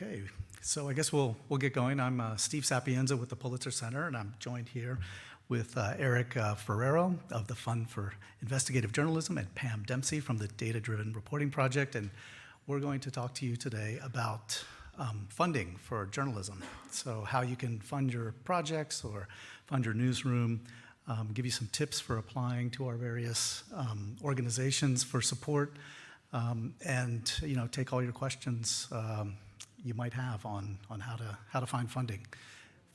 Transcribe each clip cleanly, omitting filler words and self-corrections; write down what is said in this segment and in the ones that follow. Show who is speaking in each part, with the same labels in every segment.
Speaker 1: Okay, so I guess we'll get going. I'm Steve Sapienza with the Pulitzer Center, and I'm joined here with Eric Ferrero of the Fund for Investigative Journalism and Pam Dempsey from the Data-Driven Reporting Project, and we're going to talk to you today about funding for journalism. So how you can fund your projects or fund your newsroom, give you some tips for applying to our various organizations for support, and take all your questions you might have on how to find funding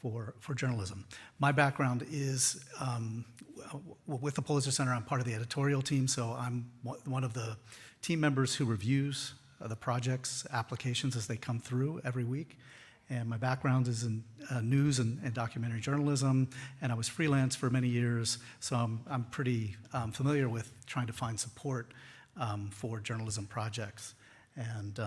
Speaker 1: for journalism. My background is with the Pulitzer Center. I'm part of the editorial team, so I'm one of the team members who reviews the project's applications as they come through every week. And my background is in news and documentary journalism, and I was freelance for many years, so I'm pretty familiar with trying to find support for journalism projects, and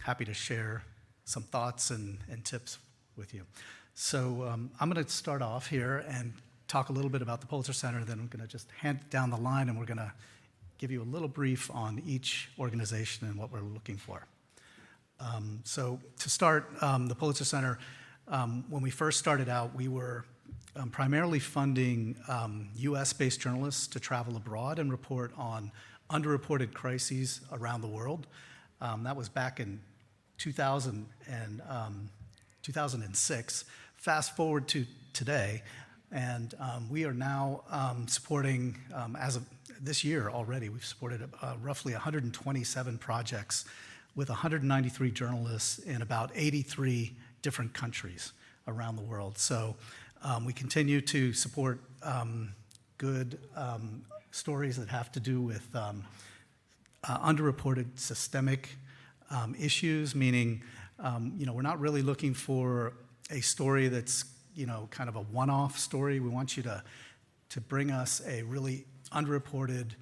Speaker 1: happy to share some thoughts and tips with you. So I'm going to start off here and talk a little bit about the Pulitzer Center, then I'm going to just hand it down the line, and we're going to give you a little brief on each organization and what we're looking for. So to start, the Pulitzer Center, when we first started out, we were primarily funding US-based journalists to travel abroad and report on underreported crises around the world. That was back in 2006. Fast forward to today, and we are now supporting, as of this year already, we've supported roughly 127 projects with 193 journalists in about 83 different countries around the world. So we continue to support good stories that have to do with underreported systemic issues, meaning we're not really looking for a story that's kind of a one-off story. We want you to bring us a really underreported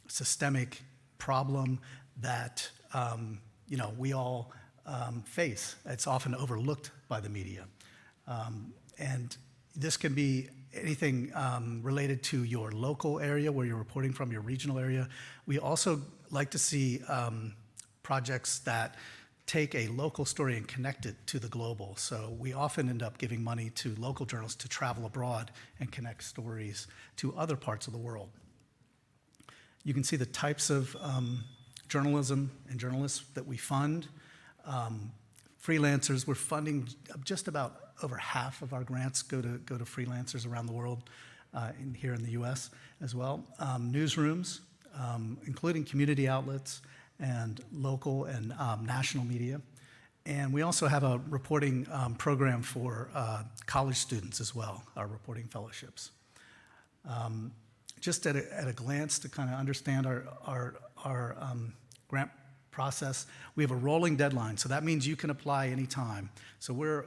Speaker 1: systemic problem that we all face. It's often overlooked by the media, and this can be anything related to your local area where you're reporting from, your regional area. We also like to see projects that take a local story and connect it to the global. So we often end up giving money to local journalists to travel abroad and connect stories to other parts of the world. You can see the types of journalism and journalists that we fund. Freelancers, we're funding just about over half of our grants go to freelancers around the world, here in the US as well. Newsrooms, including community outlets and local and national media. And we also have a reporting program for college students as well, our reporting fellowships. Just at a glance to kind of understand our grant process, we have a rolling deadline, so that means you can apply anytime. So we're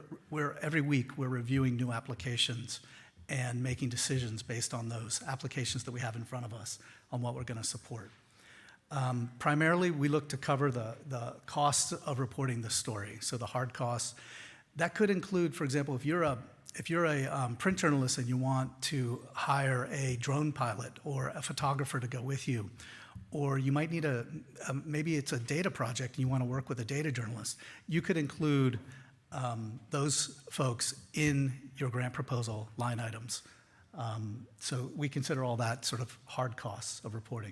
Speaker 1: every week we're reviewing new applications and making decisions based on those applications that we have in front of us on what we're going to support. Primarily, we look to cover the costs of reporting the story, so the hard costs. That could include, for example, if you're a print journalist and you want to hire a drone pilot or a photographer to go with you, or you might need maybe it's a data project and you want to work with a data journalist, you could include those folks in your grant proposal line items. So we consider all that sort of hard costs of reporting.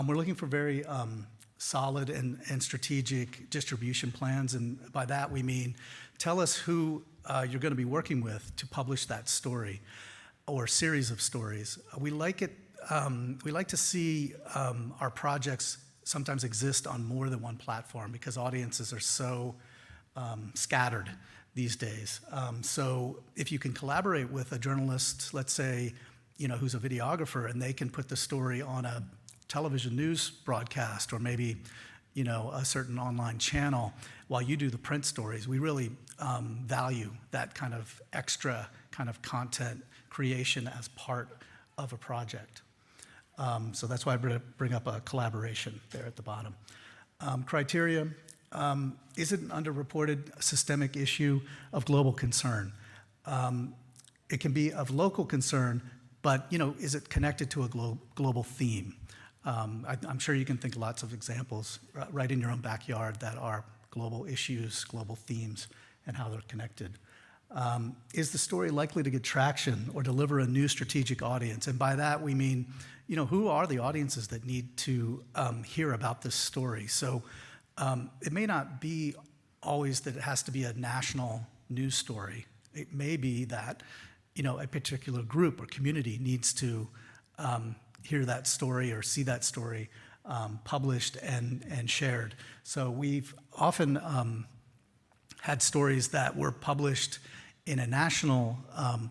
Speaker 1: We're looking for very solid and strategic distribution plans, and by that we mean tell us who you're going to be working with to publish that story or series of stories. We like to see our projects sometimes exist on more than one platform because audiences are so scattered these days. So if you can collaborate with a journalist, let's say, who's a videographer, and they can put the story on a television news broadcast or maybe, a certain online channel while you do the print stories, we really value that kind of extra kind of content creation as part of a project. So that's why I bring up a collaboration there at the bottom. Criteria, is it an underreported systemic issue of global concern? It can be of local concern, but is it connected to a global theme? I'm sure you can think lots of examples right in your own backyard that are global issues, global themes, and how they're connected. Is the story likely to get traction or deliver a new strategic audience? And by that we mean, who are the audiences that need to hear about this story? So it may not be always that it has to be a national news story. It may be that, a particular group or community needs to hear that story or see that story published and shared. So we've often had stories that were published in a national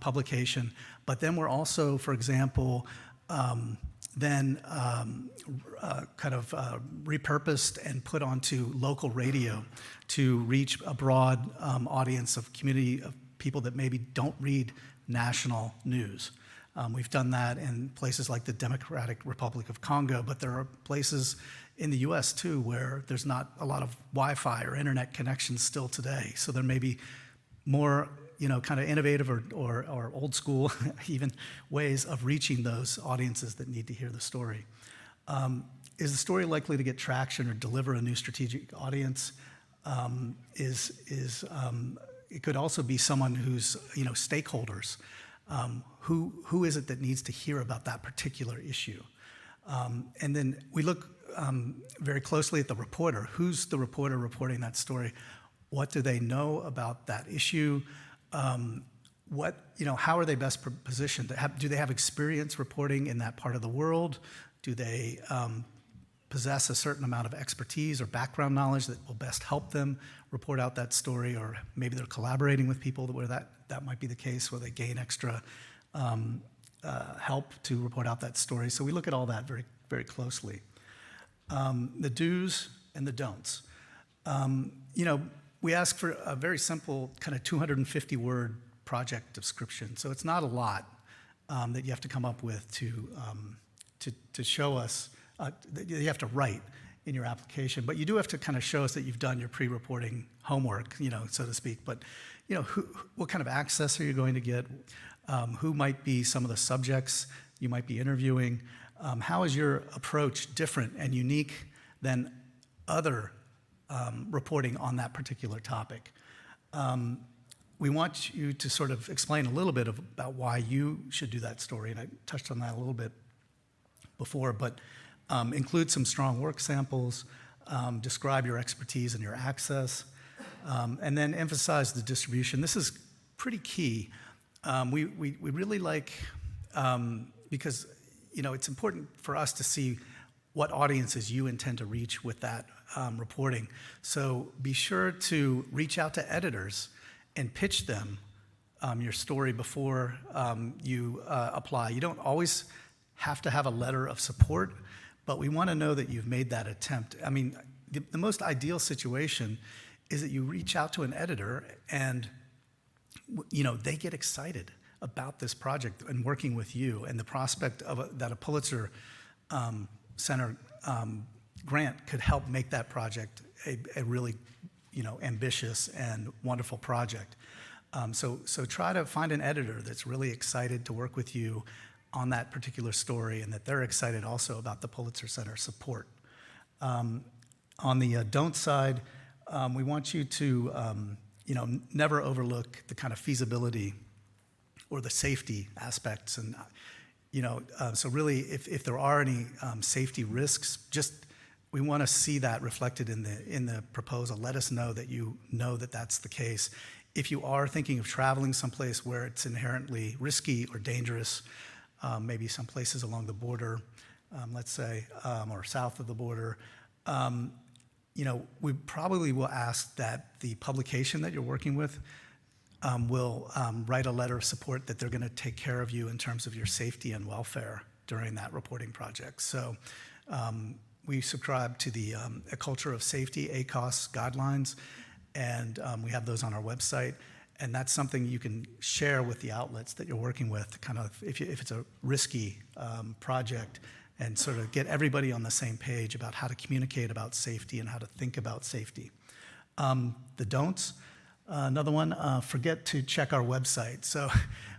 Speaker 1: publication, but then we're also, for example, repurposed and put onto local radio to reach a broad audience of community of people that maybe don't read national news. We've done that in places like the Democratic Republic of Congo, but there are places in the US too where there's not a lot of Wi-Fi or internet connections still today. So there may be more kind of innovative or old school even ways of reaching those audiences that need to hear the story. Is the story likely to get traction or deliver a new strategic audience? It could also be someone who's, stakeholders. Who is it that needs to hear about that particular issue? And then we look very closely at the reporter. Who's the reporter reporting that story? What do they know about that issue? How are they best positioned? Do they have experience reporting in that part of the world? Do they possess a certain amount of expertise or background knowledge that will best help them report out that story? Or maybe they're collaborating with people where that might be the case, where they gain extra help to report out that story. So we look at all that very, very closely. The do's and the don'ts. We ask for a very simple kind of 250-word project description. So it's not a lot that you have to come up with to show us, that you have to write in your application. But you do have to kind of show us that you've done your pre-reporting homework, so to speak. But, what kind of access are you going to get? Who might be some of the subjects you might be interviewing? How is your approach different and unique than other reporting on that particular topic? We want you to sort of explain a little bit about why you should do that story, and I touched on that a little bit before, but include some strong work samples, describe your expertise and your access, and then emphasize the distribution. This is pretty key. We really like, because it's important for us to see what audiences you intend to reach with that reporting. So be sure to reach out to editors and pitch them your story before you apply. You don't always have to have a letter of support, but we want to know that you've made that attempt. I mean, the most ideal situation is that you reach out to an editor and they get excited about this project and working with you, and the prospect of that a Pulitzer Center grant could help make that project a really ambitious and wonderful project. So try to find an editor that's really excited to work with you on that particular story, and that they're excited also about the Pulitzer Center support. On the don't side, we want you to never overlook the kind of feasibility or the safety aspects. And so really, if there are any safety risks, we want to see that reflected in the proposal. Let us know that you know that that's the case. If you are thinking of traveling someplace where it's inherently risky or dangerous, maybe some places along the border, let's say, or south of the border, we probably will ask that the publication that you're working with will write a letter of support that they're going to take care of you in terms of your safety and welfare during that reporting project. So we subscribe to the A Culture of Safety, ACOS guidelines, and we have those on our website. And that's something you can share with the outlets that you're working with, kind of if it's a risky project, and sort of get everybody on the same page about how to communicate about safety and how to think about safety. The don'ts, another one, forget to check our website. So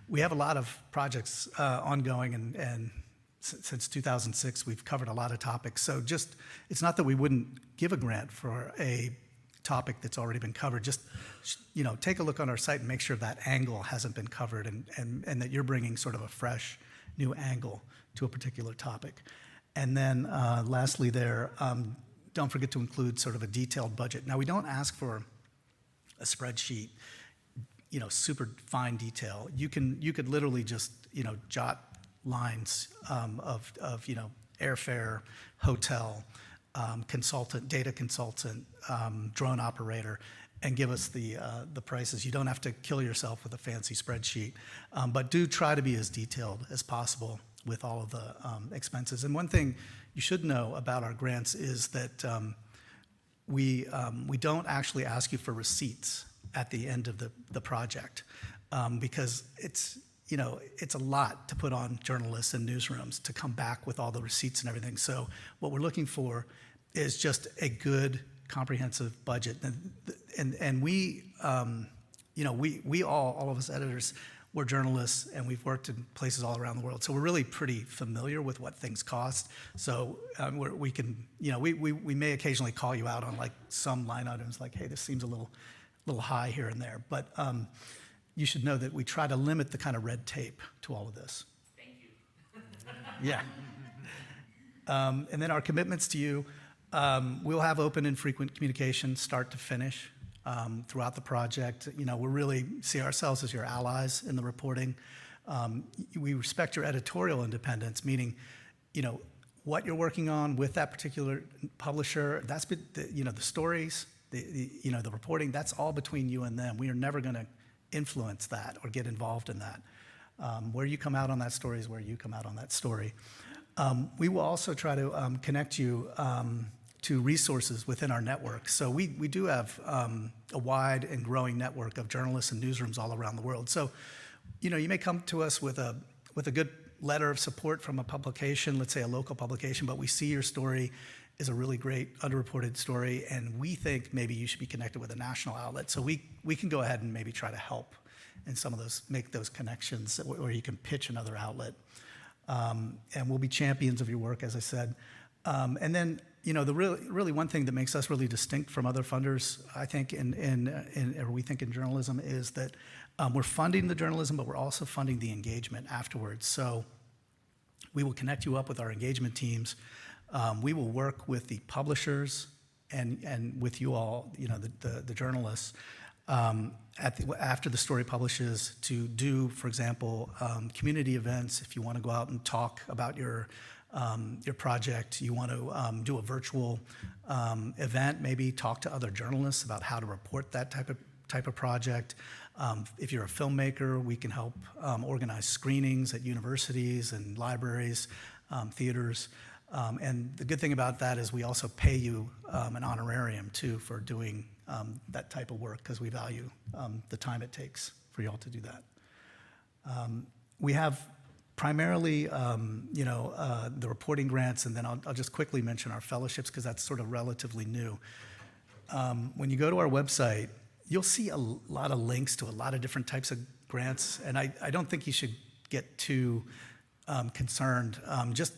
Speaker 1: we have a lot of projects ongoing, and since 2006, we've covered a lot of topics. So it's not that we wouldn't give a grant for a topic that's already been covered, just take a look on our site and make sure that angle hasn't been covered and that you're bringing sort of a fresh new angle to a particular topic. And then lastly there, don't forget to include sort of a detailed budget. Now we don't ask for a spreadsheet, super fine detail. You could literally just jot lines of airfare, hotel, consultant, data consultant, drone operator, and give us the prices. You don't have to kill yourself with a fancy spreadsheet, but do try to be as detailed as possible with all of the expenses. And one thing you should know about our grants is that we don't actually ask you for receipts at the end of the project because it's a lot to put on journalists and newsrooms to come back with all the receipts and everything. So what we're looking for is just a good, comprehensive budget. And we all of us editors, we're journalists and we've worked in places all around the world. So we're really pretty familiar with what things cost. So we can, we may occasionally call you out on like some line items like, hey, this seems a little high here and there. But you should know that we try to limit the kind of red tape to all of this.
Speaker 2: Thank you.
Speaker 1: Yeah. And then our commitments to you, we'll have open and frequent communication start to finish throughout the project. We really see ourselves as your allies in the reporting. We respect your editorial independence, meaning, what you're working on with that particular publisher, that's the stories, the reporting, that's all between you and them. We are never going to influence that or get involved in that. Where you come out on that story is where you come out on that story. We will also try to connect you to resources within our network. So we do have a wide and growing network of journalists and newsrooms all around the world. So, you may come to us with a good letter of support from a publication, let's say a local publication, but we see your story is a really great underreported story, and we think maybe you should be connected with a national outlet. So we can go ahead and maybe try to help in some of those, make those connections where you can pitch another outlet. And we'll be champions of your work, as I said. And then, the really one thing that makes us really distinct from other funders, I think, or we think in journalism, is that we're funding the journalism, but we're also funding the engagement afterwards. So we will connect you up with our engagement teams. We will work with the publishers and with you all, the journalists, after the story publishes to do, for example, community events. If you want to go out and talk about your project, you want to do a virtual event, maybe talk to other journalists about how to report that type of project. If you're a filmmaker, we can help organize screenings at universities and libraries, theaters. And the good thing about that is we also pay you an honorarium too for doing that type of work, because we value the time it takes for you all to do that. We have primarily, the reporting grants, and then I'll just quickly mention our fellowships because that's sort of relatively new. When you go to our website, you'll see a lot of links to a lot of different types of grants, and I don't think you should get too concerned. Just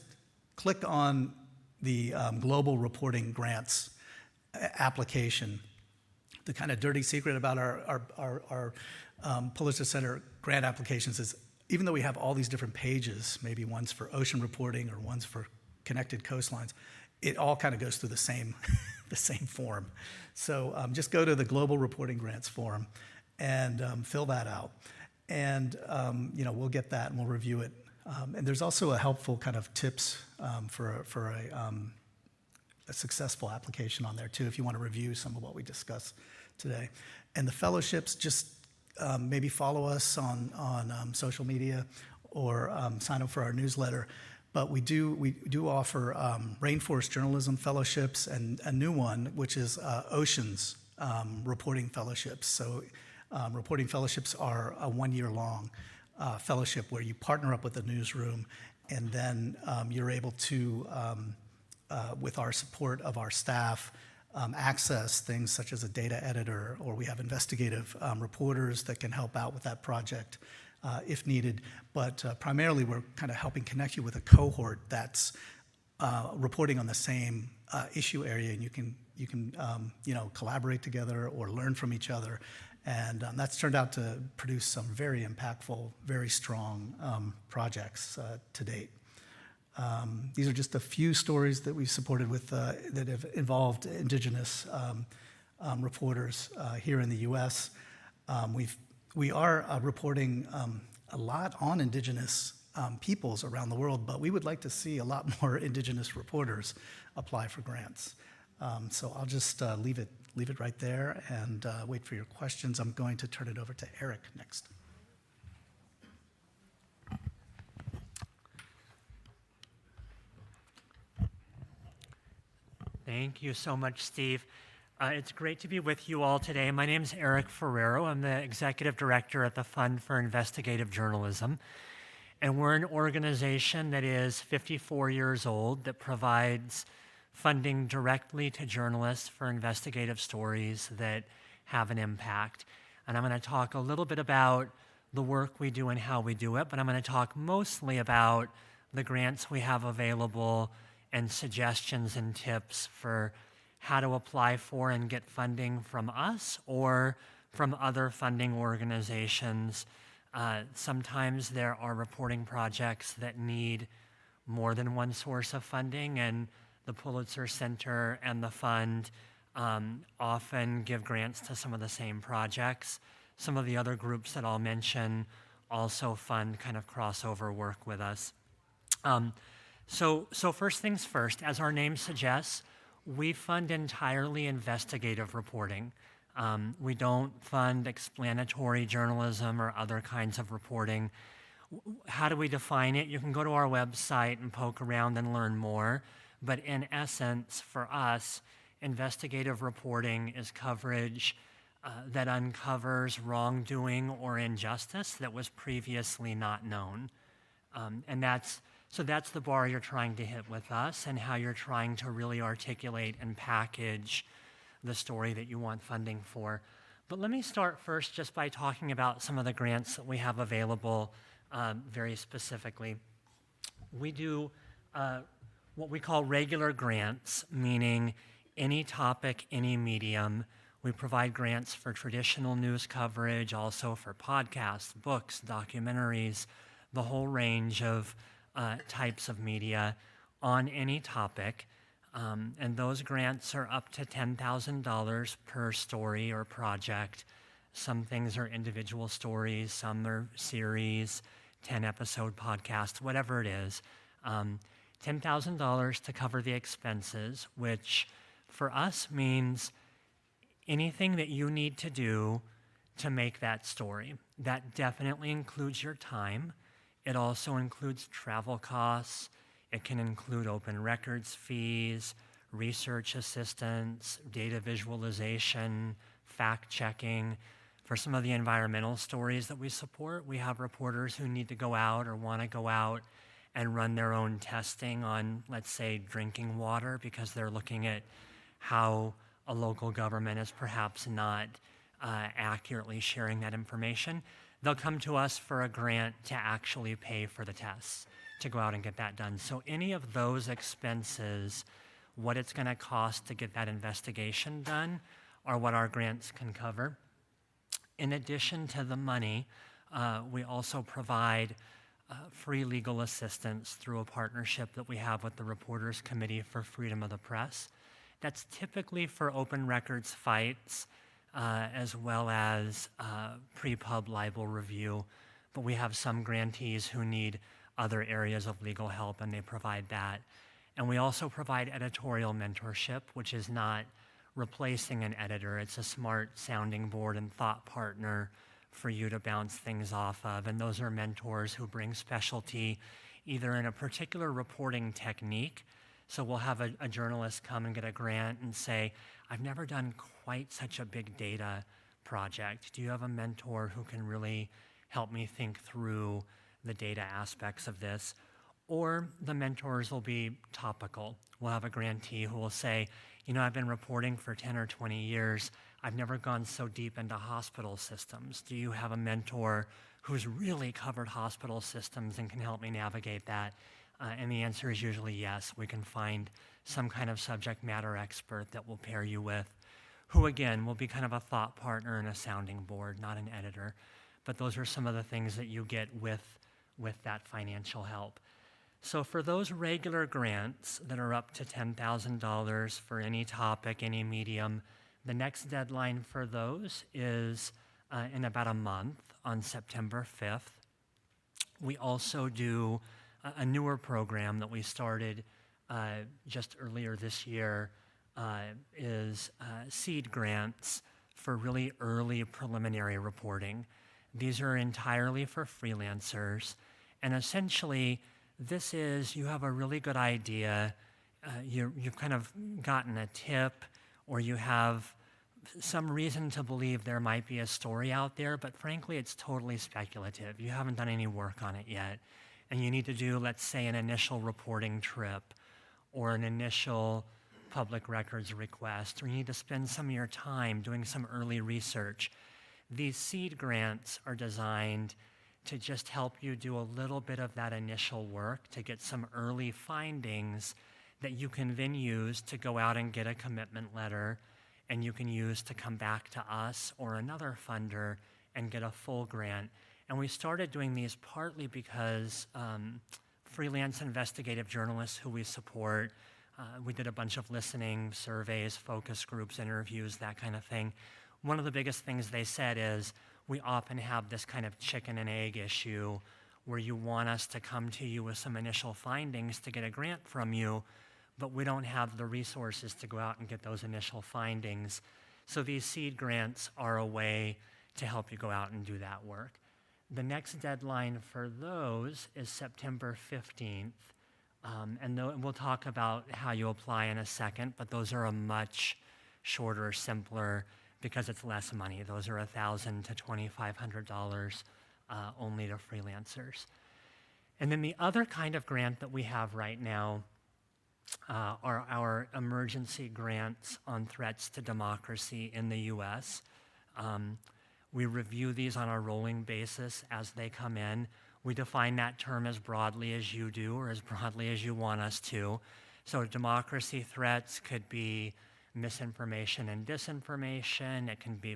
Speaker 1: click on the Global Reporting Grants application. The kind of dirty secret about our Pulitzer Center grant applications is, even though we have all these different pages, maybe one's for ocean reporting or one's for connected coastlines, it all kind of goes through the same form. So just go to the Global Reporting Grants form and fill that out. And we'll get that and we'll review it. And there's also a helpful kind of tips for a successful application on there too, if you want to review some of what we discussed today. And the fellowships, just maybe follow us on social media or sign up for our newsletter. But we do offer Rainforest Journalism Fellowships and a new one, which is Oceans Reporting Fellowships. So reporting fellowships are a 1-year-long fellowship where you partner up with a newsroom, and then you're able to, with our support of our staff, access things such as a data editor, or we have investigative reporters that can help out with that project if needed. But primarily we're kind of helping connect you with a cohort that's reporting on the same issue area, and you can collaborate together or learn from each other. And that's turned out to produce some very impactful, very strong projects to date. These are just a few stories that we've supported with that have involved Indigenous reporters here in the U.S. We are reporting a lot on Indigenous peoples around the world, but we would like to see a lot more Indigenous reporters apply for grants. So I'll just leave it right there and wait for your questions. I'm going to turn it over to Eric next.
Speaker 2: Thank you so much, Steve. It's great to be with you all today. My name is Eric Ferrero. I'm the Executive Director at the Fund for Investigative Journalism. And we're an organization that is 54 years old that provides funding directly to journalists for investigative stories that have an impact. And I'm going to talk a little bit about the work we do and how we do it, but I'm going to talk mostly about the grants we have available and suggestions and tips for how to apply for and get funding from us or from other funding organizations. Sometimes there are reporting projects that need more than one source of funding, and the Pulitzer Center and the fund often give grants to some of the same projects. Some of the other groups that I'll mention also fund kind of crossover work with us. So first things first, as our name suggests, we fund entirely investigative reporting. We don't fund explanatory journalism or other kinds of reporting. How do we define it? You can go to our website and poke around and learn more. But in essence, for us, investigative reporting is coverage that uncovers wrongdoing or injustice that was previously not known. And that's the bar you're trying to hit with us and how you're trying to really articulate and package the story that you want funding for. But let me start first just by talking about some of the grants that we have available very specifically. We do what we call regular grants, meaning any topic, any medium. We provide grants for traditional news coverage, also for podcasts, books, documentaries, the whole range of types of media on any topic. And those grants are up to $10,000 per story or project. Some things are individual stories, some are series, 10-episode podcasts, whatever it is. $10,000 to cover the expenses, which for us means anything that you need to do to make that story. That definitely includes your time. It also includes travel costs. It can include open records fees, research assistance, data visualization, fact-checking. For some of the environmental stories that we support, we have reporters who need to go out or want to go out and run their own testing on, let's say, drinking water because they're looking at how a local government is perhaps not accurately sharing that information. They'll come to us for a grant to actually pay for the tests, to go out and get that done. So any of those expenses, what it's going to cost to get that investigation done, are what our grants can cover. In addition to the money, we also provide free legal assistance through a partnership that we have with the Reporters Committee for Freedom of the Press. That's typically for open records fights, as well as pre-pub libel review. But we have some grantees who need other areas of legal help, and they provide that. And we also provide editorial mentorship, which is not replacing an editor. It's a smart sounding board and thought partner for you to bounce things off of. And those are mentors who bring specialty either in a particular reporting technique. So we'll have a journalist come and get a grant and say, I've never done quite such a big data project. Do you have a mentor who can really help me think through the data aspects of this? Or the mentors will be topical. We'll have a grantee who will say, I've been reporting for 10 or 20 years. I've never gone so deep into hospital systems. Do you have a mentor who's really covered hospital systems and can help me navigate that? And the answer is usually yes. We can find some kind of subject matter expert that we'll pair you with, who again will be kind of a thought partner and a sounding board, not an editor. But those are some of the things that you get with that financial help. So for those regular grants that are up to $10,000 for any topic, any medium, the next deadline for those is in about a month on September 5th. We also do a newer program that we started just earlier this year is seed grants for really early preliminary reporting. These are entirely for freelancers, and essentially this is you have a really good idea, you've kind of gotten a tip, or you have some reason to believe there might be a story out there, but frankly it's totally speculative. You haven't done any work on it yet, and you need to do, let's say, an initial reporting trip or an initial public records request, or you need to spend some of your time doing some early research. These seed grants are designed to just help you do a little bit of that initial work to get some early findings that you can then use to go out and get a commitment letter, and you can use to come back to us or another funder and get a full grant. And we started doing these partly because freelance investigative journalists who we support, we did a bunch of listening, surveys, focus groups, interviews, that kind of thing. One of the biggest things they said is we often have this kind of chicken and egg issue where you want us to come to you with some initial findings to get a grant from you, but we don't have the resources to go out and get those initial findings. So these seed grants are a way to help you go out and do that work. The next deadline for those is September 15th. And we'll talk about how you apply in a second, but those are a much shorter, simpler, because it's less money. Those are $1,000 to $2,500 only to freelancers. And then the other kind of grant that we have right now are our emergency grants on threats to democracy in the US. We review these on a rolling basis as they come in. We define that term as broadly as you do or as broadly as you want us to. So democracy threats could be misinformation and disinformation. It can be,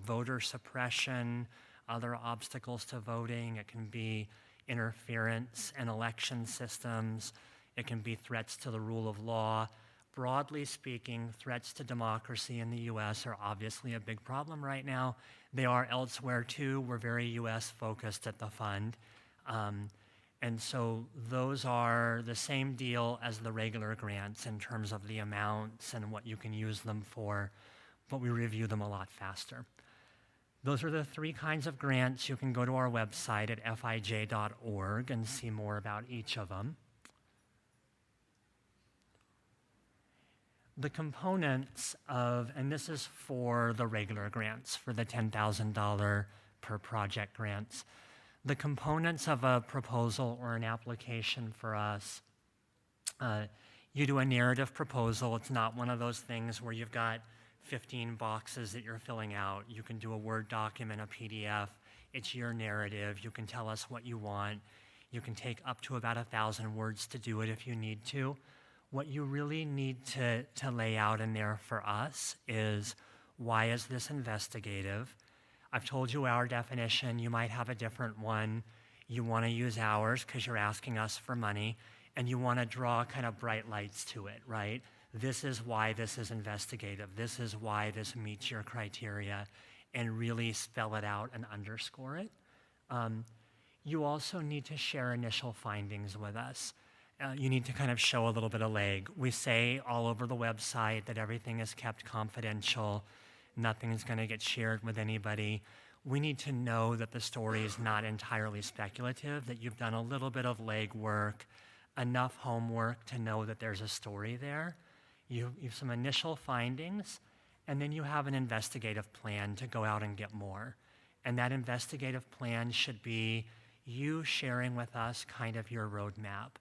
Speaker 2: voter suppression, other obstacles to voting. It can be interference in election systems. It can be threats to the rule of law. Broadly speaking, threats to democracy in the US are obviously a big problem right now. They are elsewhere too. We're very US focused at the fund. And so those are the same deal as the regular grants in terms of the amounts and what you can use them for, but we review them a lot faster. Those are the three kinds of grants. You can go to our website at fij.org and see more about each of them. The components of, and this is for the regular grants, for the $10,000 per project grants, the components of a proposal or an application for us, you do a narrative proposal. It's not one of those things where you've got 15 boxes that you're filling out. You can do a Word document, a PDF. It's your narrative. You can tell us what you want. You can take up to about 1,000 words to do it if you need to. What you really need to lay out in there for us is, why is this investigative? I've told you our definition. You might have a different one. You want to use ours because you're asking us for money, and you want to draw kind of bright lights to it, right? This is why this is investigative. This is why this meets your criteria, and really spell it out and underscore it. You also need to share initial findings with us. You need to kind of show a little bit of leg. We say all over the website that everything is kept confidential. Nothing's going to get shared with anybody. We need to know that the story is not entirely speculative, that you've done a little bit of legwork, enough homework to know that there's a story there. You have some initial findings, and then you have an investigative plan to go out and get more. And that investigative plan should be you sharing with us kind of your roadmap.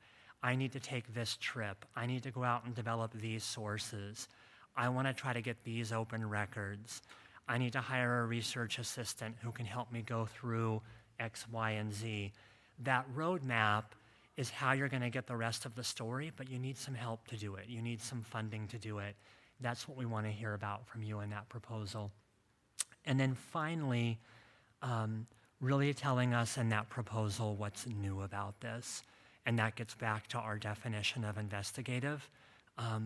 Speaker 2: I need to take this trip. I need to go out and develop these sources. I want to try to get these open records. I need to hire a research assistant who can help me go through X, Y, and Z. That roadmap is how you're going to get the rest of the story, but you need some help to do it. You need some funding to do it. That's what we want to hear about from you in that proposal. And then finally, really telling us in that proposal what's new about this. And that gets back to our definition of investigative.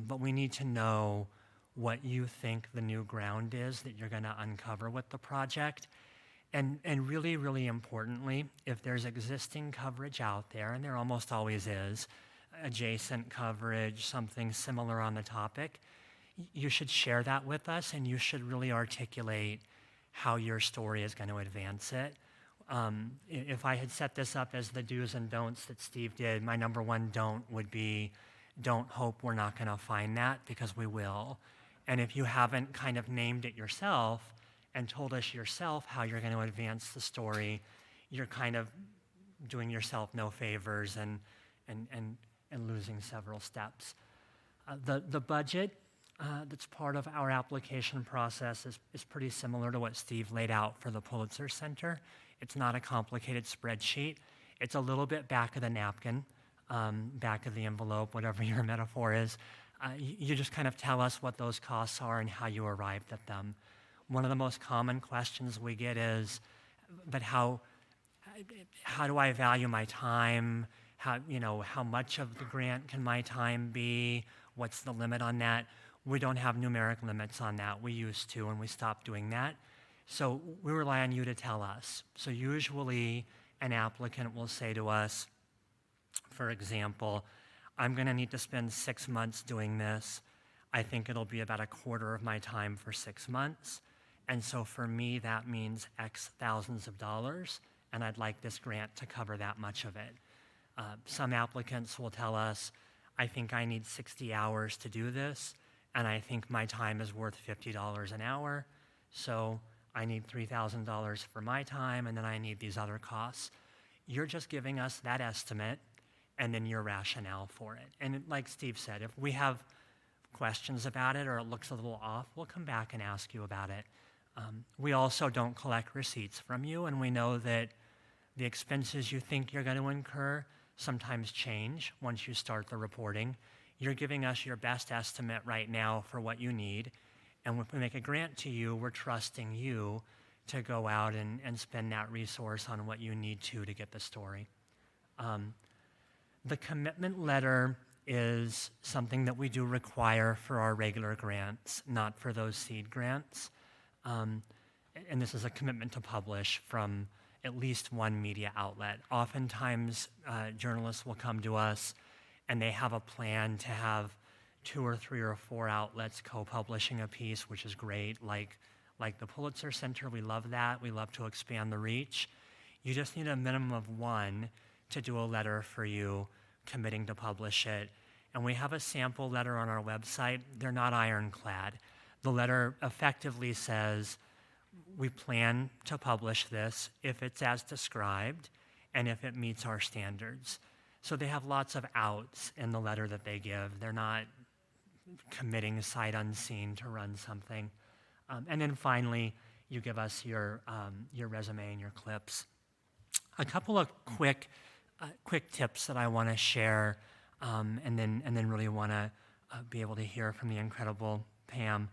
Speaker 2: But we need to know what you think the new ground is that you're going to uncover with the project. And really, really importantly, if there's existing coverage out there, and there almost always is, adjacent coverage, something similar on the topic, you should share that with us, and you should really articulate how your story is going to advance it. If I had set this up as the do's and don'ts that Steve did, my number one don't would be, don't hope we're not going to find that, because we will. And if you haven't kind of named it yourself and told us yourself how you're going to advance the story, you're kind of doing yourself no favors and losing several steps. The budget that's part of our application process is pretty similar to what Steve laid out for the Pulitzer Center. It's not a complicated spreadsheet. It's a little bit back of the napkin, back of the envelope, whatever your metaphor is. You just kind of tell us what those costs are and how you arrived at them. One of the most common questions we get is, but how do I value my time? How much of the grant can my time be? What's the limit on that? We don't have numeric limits on that. We used to, and we stopped doing that. So we rely on you to tell us. So usually an applicant will say to us, for example, I'm going to need to spend 6 months doing this. I think it'll be about a quarter of my time for 6 months. And so for me, that means X thousands of dollars, and I'd like this grant to cover that much of it. Some applicants will tell us, I think I need 60 hours to do this, and I think my time is worth $50 an hour, so I need $3,000 for my time, and then I need these other costs. You're just giving us that estimate, and then your rationale for it. And like Steve said, if we have questions about it or it looks a little off, we'll come back and ask you about it. We also don't collect receipts from you, and we know that the expenses you think you're going to incur sometimes change once you start the reporting. You're giving us your best estimate right now for what you need, and when we make a grant to you, we're trusting you to go out and spend that resource on what you need to get the story. The commitment letter is something that we do require for our regular grants, not for those seed grants. And this is a commitment to publish from at least one media outlet. Oftentimes, journalists will come to us and they have a plan to have 2 or 3 or 4 outlets co-publishing a piece, which is great, like the Pulitzer Center. We love that. We love to expand the reach. You just need a minimum of 1 to do a letter for you committing to publish it. And we have a sample letter on our website. They're not ironclad. The letter effectively says, we plan to publish this if it's as described and if it meets our standards. So they have lots of outs in the letter that they give. They're not committing sight unseen to run something. And then finally, you give us your resume and your clips. A couple of quick tips that I want to share, and then really want to be able to hear from the incredible Pam.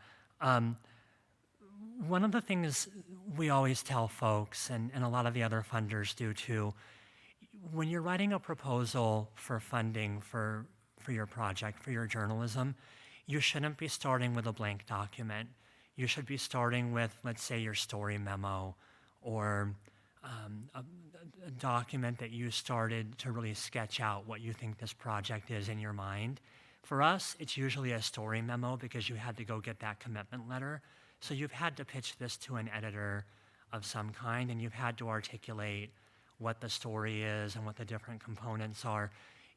Speaker 2: One of the things we always tell folks, and a lot of the other funders do too, when you're writing a proposal for funding for your project, for your journalism, you shouldn't be starting with a blank document. You should be starting with, let's say, your story memo, or a document that you started to really sketch out what you think this project is in your mind. For us, it's usually a story memo because you had to go get that commitment letter. So you've had to pitch this to an editor of some kind, and you've had to articulate what the story is and what the different components are.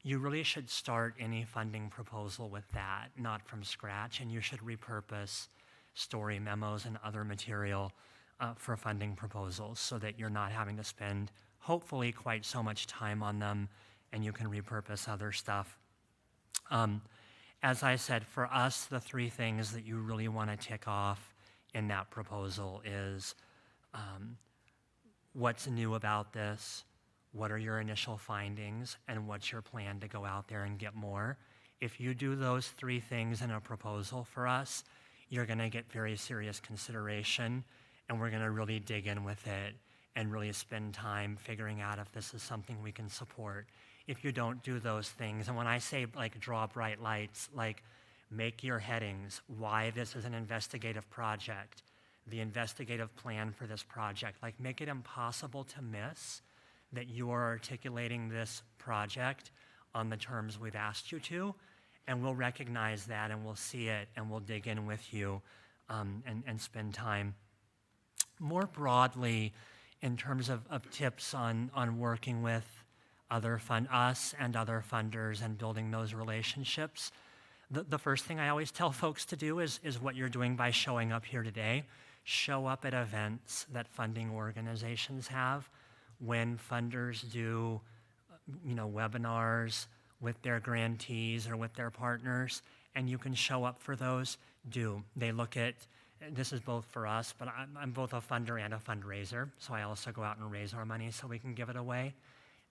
Speaker 2: You really should start any funding proposal with that, not from scratch, and you should repurpose story memos and other material for funding proposals so that you're not having to spend, hopefully, quite so much time on them, and you can repurpose other stuff. As I said, for us, the 3 things that you really want to tick off in that proposal is what's new about this, what are your initial findings, and what's your plan to go out there and get more. If you do those three things in a proposal for us, you're going to get very serious consideration, and we're going to really dig in with it and really spend time figuring out if this is something we can support. If you don't do those things, and when I say like draw bright lights, like make your headings, why this is an investigative project, the investigative plan for this project, like make it impossible to miss that you are articulating this project on the terms we've asked you to, and we'll recognize that and we'll see it and we'll dig in with you and spend time. More broadly, in terms of tips on working with us and other funders and building those relationships, the first thing I always tell folks to do is what you're doing by showing up here today. Show up at events that funding organizations have. When funders do webinars with their grantees or with their partners, and you can show up for those, do. They look at, this is both for us, but I'm both a funder and a fundraiser, so I also go out and raise our money so we can give it away.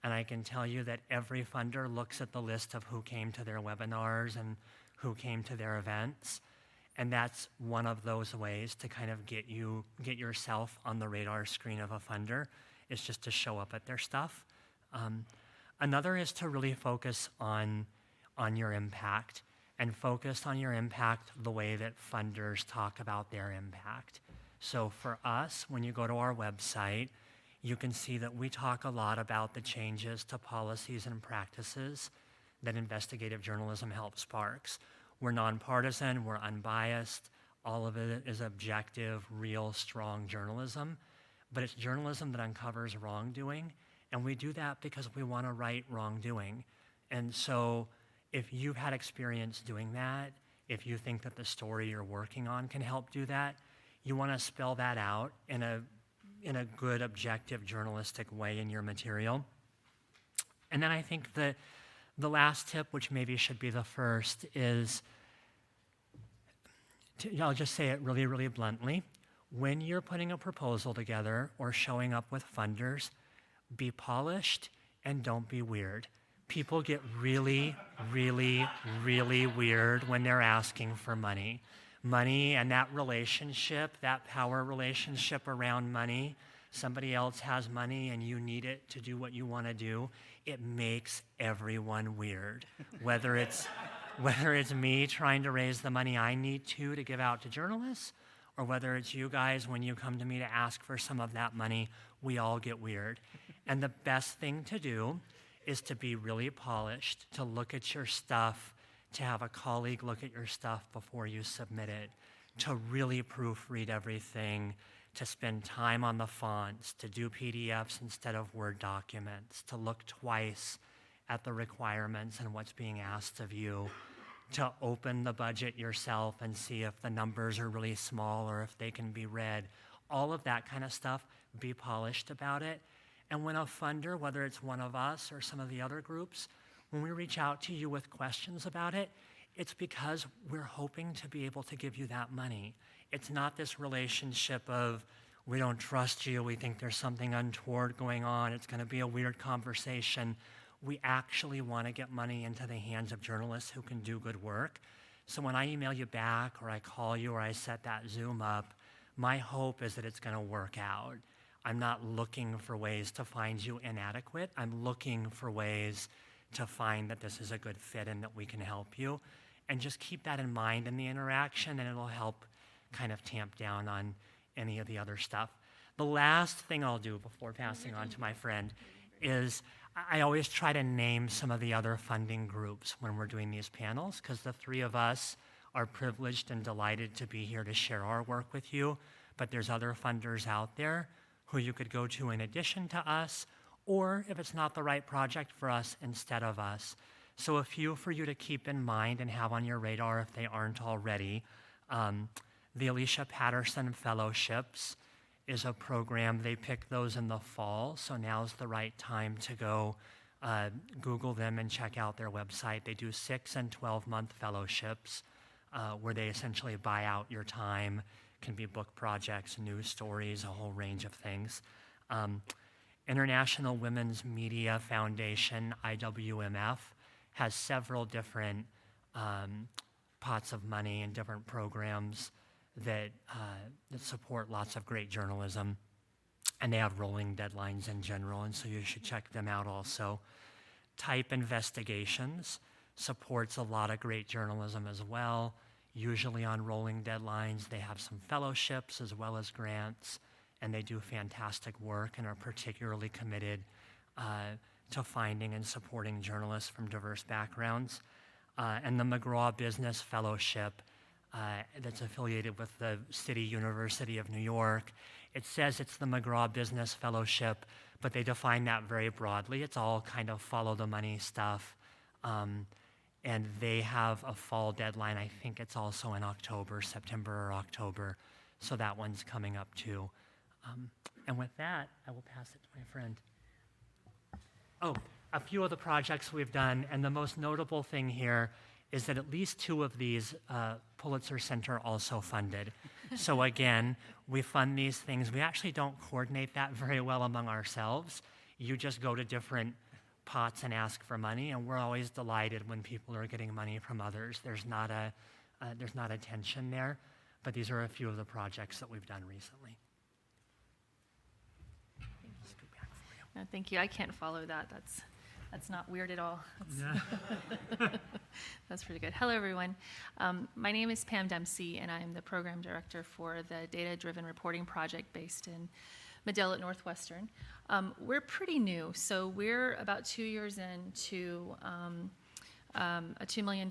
Speaker 2: And I can tell you that every funder looks at the list of who came to their webinars and who came to their events. And that's one of those ways to kind of get yourself on the radar screen of a funder, is just to show up at their stuff. Another is to really focus on your impact, and focus on your impact the way that funders talk about their impact. So for us, when you go to our website, you can see that we talk a lot about the changes to policies and practices that investigative journalism helps sparks. We're nonpartisan, we're unbiased, all of it is objective, real, strong journalism, but it's journalism that uncovers wrongdoing, and we do that because we want to right wrongdoing. And so if you've had experience doing that, if you think that the story you're working on can help do that, you want to spell that out in a good, objective, journalistic way in your material. And then I think that the last tip, which maybe should be the first, is, I'll just say it really, really bluntly. When you're putting a proposal together or showing up with funders, be polished and don't be weird. People get really, really, really weird when they're asking for money. Money and that relationship, that power relationship around money, somebody else has money and you need it to do what you want to do, it makes everyone weird. Whether it's me trying to raise the money I need to give out to journalists, or whether it's you guys when you come to me to ask for some of that money, we all get weird. And the best thing to do is to be really polished, to look at your stuff, to have a colleague look at your stuff before you submit it, to really proofread everything, to spend time on the fonts, to do PDFs instead of Word documents, to look twice at the requirements and what's being asked of you, to open the budget yourself and see if the numbers are really small or if they can be read. All of that kind of stuff, be polished about it. And when a funder, whether it's one of us or some of the other groups, when we reach out to you with questions about it, it's because we're hoping to be able to give you that money. It's not this relationship of, we don't trust you, we think there's something untoward going on, it's going to be a weird conversation. We actually want to get money into the hands of journalists who can do good work. So when I email you back or I call you or I set that Zoom up, my hope is that it's going to work out. I'm not looking for ways to find you inadequate. I'm looking for ways to find that this is a good fit and that we can help you. And just keep that in mind in the interaction, and it'll help kind of tamp down on any of the other stuff. The last thing I'll do before passing on to my friend is I always try to name some of the other funding groups when we're doing these panels, because the three of us are privileged and delighted to be here to share our work with you, but there's other funders out there who you could go to in addition to us, or if it's not the right project for us, instead of us. So a few for you to keep in mind and have on your radar if they aren't already. The Alicia Patterson Fellowships is a program. They pick those in the fall, so now's the right time to go Google them and check out their website. They do 6 and 12-month fellowships where they essentially buy out your time. Can be book projects, news stories, a whole range of things. International Women's Media Foundation, IWMF, has several different pots of money and different programs that support lots of great journalism. And they have rolling deadlines in general, and so you should check them out also. Type Investigations supports a lot of great journalism as well, usually on rolling deadlines. They have some fellowships as well as grants, and they do fantastic work and are particularly committed to finding and supporting journalists from diverse backgrounds. And the McGraw Business Fellowship that's affiliated with the City University of New York. It says it's the McGraw Business Fellowship, but they define that very broadly. It's all kind of follow the money stuff. And they have a fall deadline. I think it's also in October, September or October. So that one's coming up too. And with that, I will pass it to my friend. Oh, a few of the projects we've done, and the most notable thing here is that at least 2 of these Pulitzer Center also funded. So again, we fund these things. We actually don't coordinate that very well among ourselves. You just go to different pots and ask for money, and we're always delighted when people are getting money from others. There's not a tension there, but these are a few of the projects that we've done recently.
Speaker 3: No, thank you. I can't follow that. That's not weird at all. That's pretty good. Hello, everyone. My name is Pam Dempsey, and I'm the program director for the Data-Driven Reporting Project based in Medill at Northwestern. We're pretty new, so we're about 2 years into a $2 million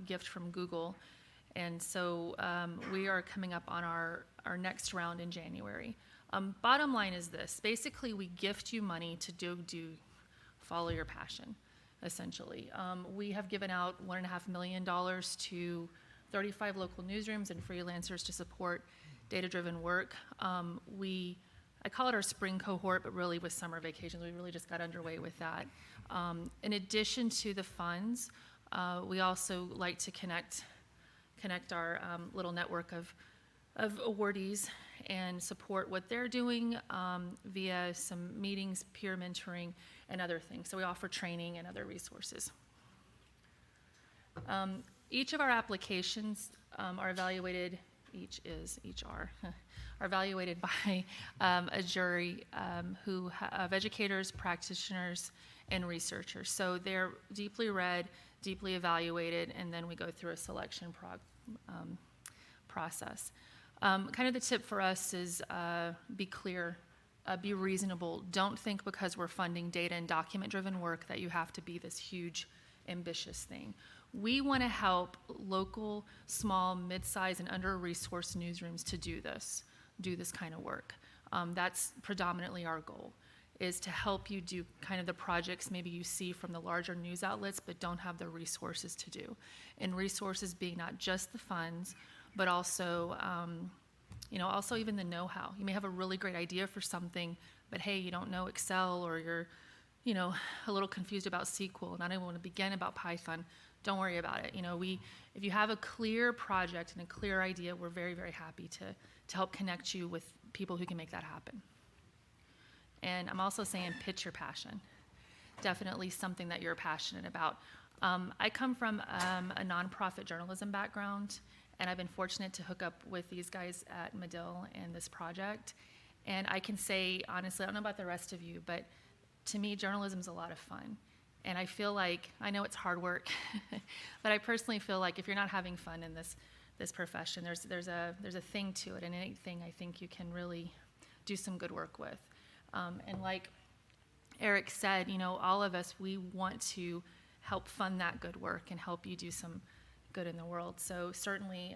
Speaker 3: gift from Google, and so we are coming up on our next round in January. Bottom line is this. Basically, we gift you money to do follow your passion, essentially. We have given out $1.5 million to 35 local newsrooms and freelancers to support data-driven work. I call it our spring cohort, but really with summer vacations, we really just got underway with that. In addition to the funds, we also like to connect our little network of awardees and support what they're doing via some meetings, peer mentoring, and other things. So we offer training and other resources. Each of our applications are evaluated, are evaluated by a jury of educators, practitioners, and researchers. So they're deeply read, deeply evaluated, and then we go through a selection process. Kind of the tip for us is be clear, be reasonable. Don't think because we're funding data and document-driven work that you have to be this huge, ambitious thing. We want to help local, small, mid-size, and under-resourced newsrooms to do this kind of work. That's predominantly our goal, is to help you do kind of the projects maybe you see from the larger news outlets but don't have the resources to do. And resources being not just the funds, but also, also even the know-how. You may have a really great idea for something, but hey, you don't know Excel, or you're, a little confused about SQL, not even want to begin about Python. Don't worry about it. If you have a clear project and a clear idea, we're very, very happy to help connect you with people who can make that happen. And I'm also saying pitch your passion. Definitely something that you're passionate about. I come from a nonprofit journalism background, and I've been fortunate to hook up with these guys at Medill and this project. And I can say, honestly, I don't know about the rest of you, but to me, journalism is a lot of fun. And I feel like, I know it's hard work, but I personally feel like if you're not having fun in this profession, there's a thing to it, and anything I think you can really do some good work with. And like Eric said, all of us, we want to help fund that good work and help you do some good in the world. So certainly,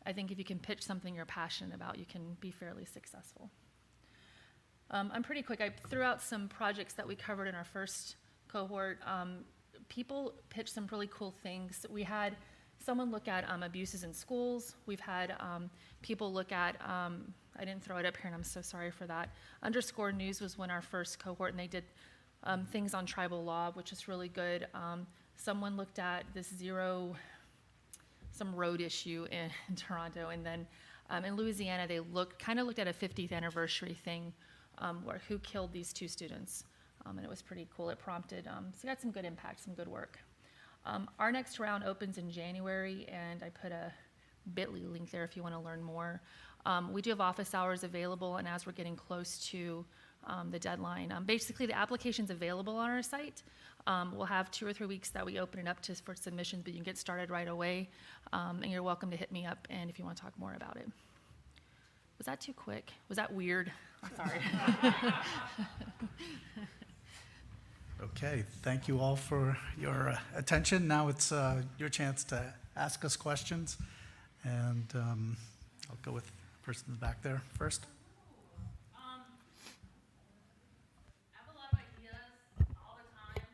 Speaker 3: I think if you can pitch something you're passionate about, you can be fairly successful. I'm pretty quick. I threw out some projects that we covered in our first cohort. People pitched some really cool things. We had someone look at abuses in schools. We've had people look at, I didn't throw it up here, and I'm so sorry for that. Underscore News was our first cohort, and they did things on tribal law, which is really good. Someone looked at some road issue in Toronto, and then in Louisiana, they looked at a 50th anniversary thing who killed these 2 students. And it was pretty cool. It prompted, so we got some good impact, some good work. Our next round opens in January, and I put a bit.ly link there if you want to learn more. We do have office hours available, and as we're getting close to the deadline, basically the application's available on our site. We'll have 2 or 3 weeks that we open it up for submissions, but you can get started right away, and you're welcome to hit me up and if you want to talk more about it. Was that too quick? Was that weird? I'm sorry.
Speaker 1: Okay, thank you all for your attention. Now it's your chance to ask us questions, and I'll go with the person in the back there first.
Speaker 4: I have a lot of ideas all the time.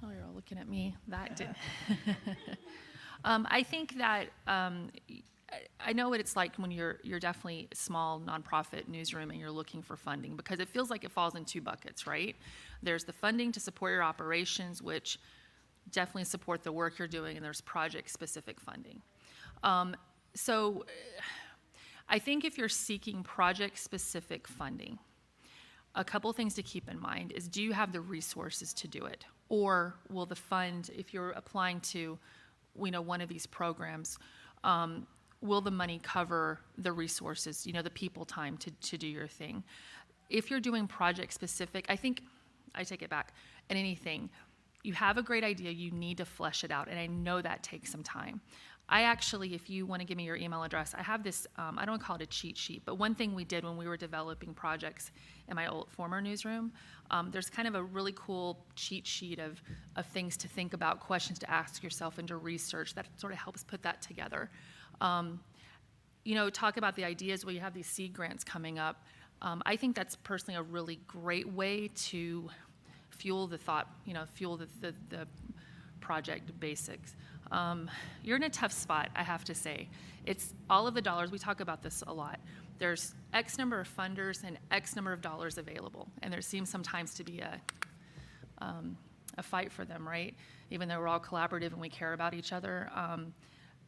Speaker 3: Oh, you're all looking at me. That did. I think that I know what it's like when you're definitely a small nonprofit newsroom and you're looking for funding, because it feels like it falls in 2 buckets, right? There's the funding to support your operations, which definitely support the work you're doing, and there's project-specific funding. So I think if you're seeking project-specific funding, a couple things to keep in mind is, do you have the resources to do it? Or will the fund, if you're applying to, one of these programs, will the money cover the resources, the people time to do your thing? If you're doing project specific, I think, I take it back, in anything, you have a great idea, you need to flesh it out, and I know that takes some time. I actually, if you want to give me your email address, I have this, I don't call it a cheat sheet, but one thing we did when we were developing projects in my former newsroom, there's kind of a really cool cheat sheet of things to think about, questions to ask yourself, and to research that sort of helps put that together. Talk about the ideas where you have these seed grants coming up. I think that's personally a really great way to fuel the thought, fuel the project basics. You're in a tough spot, I have to say. It's all of the dollars, we talk about this a lot. There's X number of funders and X number of dollars available, and there seems sometimes to be a fight for them, right? Even though we're all collaborative and we care about each other.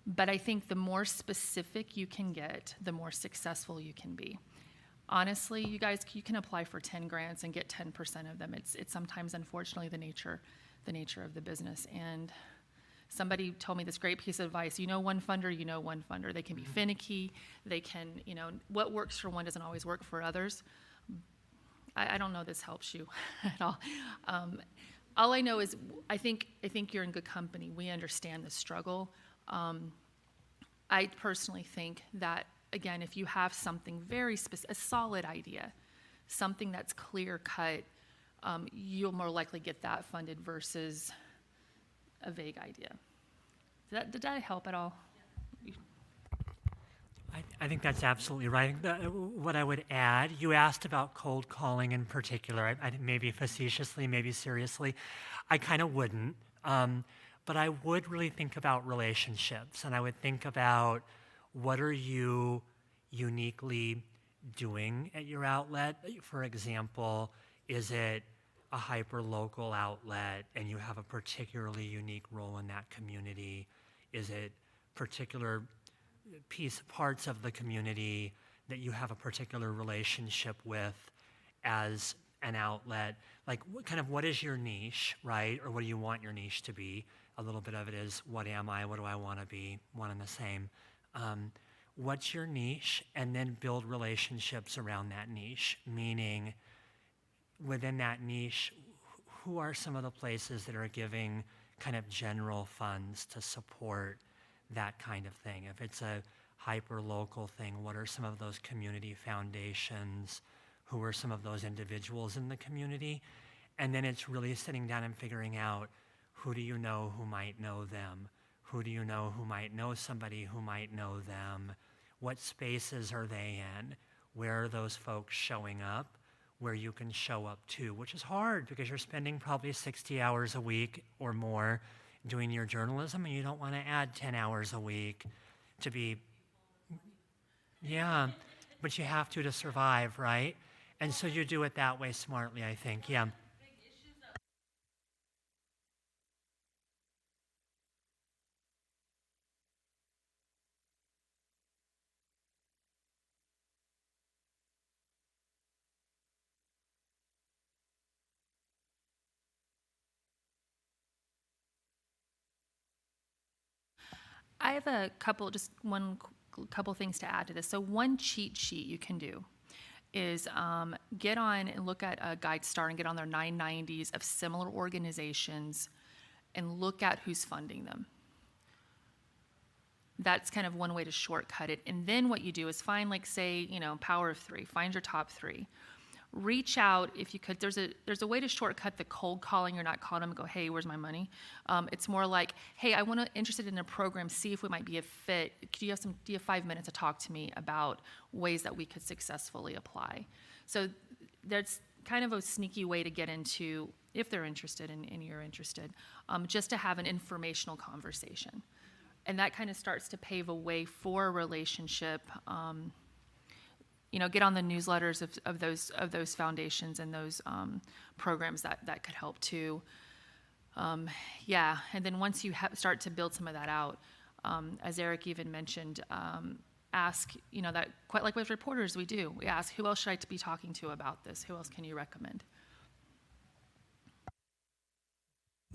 Speaker 3: But I think the more specific you can get, the more successful you can be. Honestly, you guys, you can apply for 10 grants and get 10% of them. It's sometimes, unfortunately, the nature of the business. And somebody told me this great piece of advice: one funder. They can be finicky. They can, what works for one doesn't always work for others. I don't know this helps you at all. All I know is I think you're in good company. We understand the struggle. I personally think that, again, if you have something very specific, a solid idea, something that's clear cut, you'll more likely get that funded versus a vague idea. Did that help at all?
Speaker 2: I think that's absolutely right. What I would add, you asked about cold calling in particular, maybe facetiously, maybe seriously. I kind of wouldn't, but I would really think about relationships, and I would think about, what are you uniquely doing at your outlet? For example, is it a hyper-local outlet and you have a particularly unique role in that community? Is it particular parts of the community that you have a particular relationship with as an outlet? Like, what is your niche, right? Or what do you want your niche to be? A little bit of it is, what am I? What do I want to be? One and the same. What's your niche? And then build relationships around that niche, meaning within that niche, who are some of the places that are giving kind of general funds to support that kind of thing? If it's a hyper-local thing, what are some of those community foundations? Who are some of those individuals in the community? And then it's really sitting down and figuring out, who do you know who might know them? Who do you know who might know somebody who might know them? What spaces are they in? where are those folks showing up, where you can show up too, which is hard because you're spending probably 60 hours a week or more doing your journalism, and you don't want to add 10 hours a week to be, yeah, but you have to survive, right? And so you do it that way smartly, I think, yeah.
Speaker 3: I have a couple, just one couple things to add to this. So one cheat sheet you can do is get on and look at a GuideStar and get on their 990s of similar organizations and look at who's funding them. That's kind of one way to shortcut it. And then what you do is find, like, say, power of three, find your top three. Reach out if you could. There's a way to shortcut the cold calling. You're not calling them and go, hey, where's my money? It's more like, hey, interested in a program, see if we might be a fit. Do you have 5 minutes to talk to me about ways that we could successfully apply? So that's kind of a sneaky way to get into, if they're interested and you're interested, just to have an informational conversation. And that kind of starts to pave a way for a relationship. Get on the newsletters of those foundations and those programs that could help too. And then once you start to build some of that out, as Eric even mentioned, ask, that quite like with reporters we do. We ask, who else should I be talking to about this? Who else can you recommend?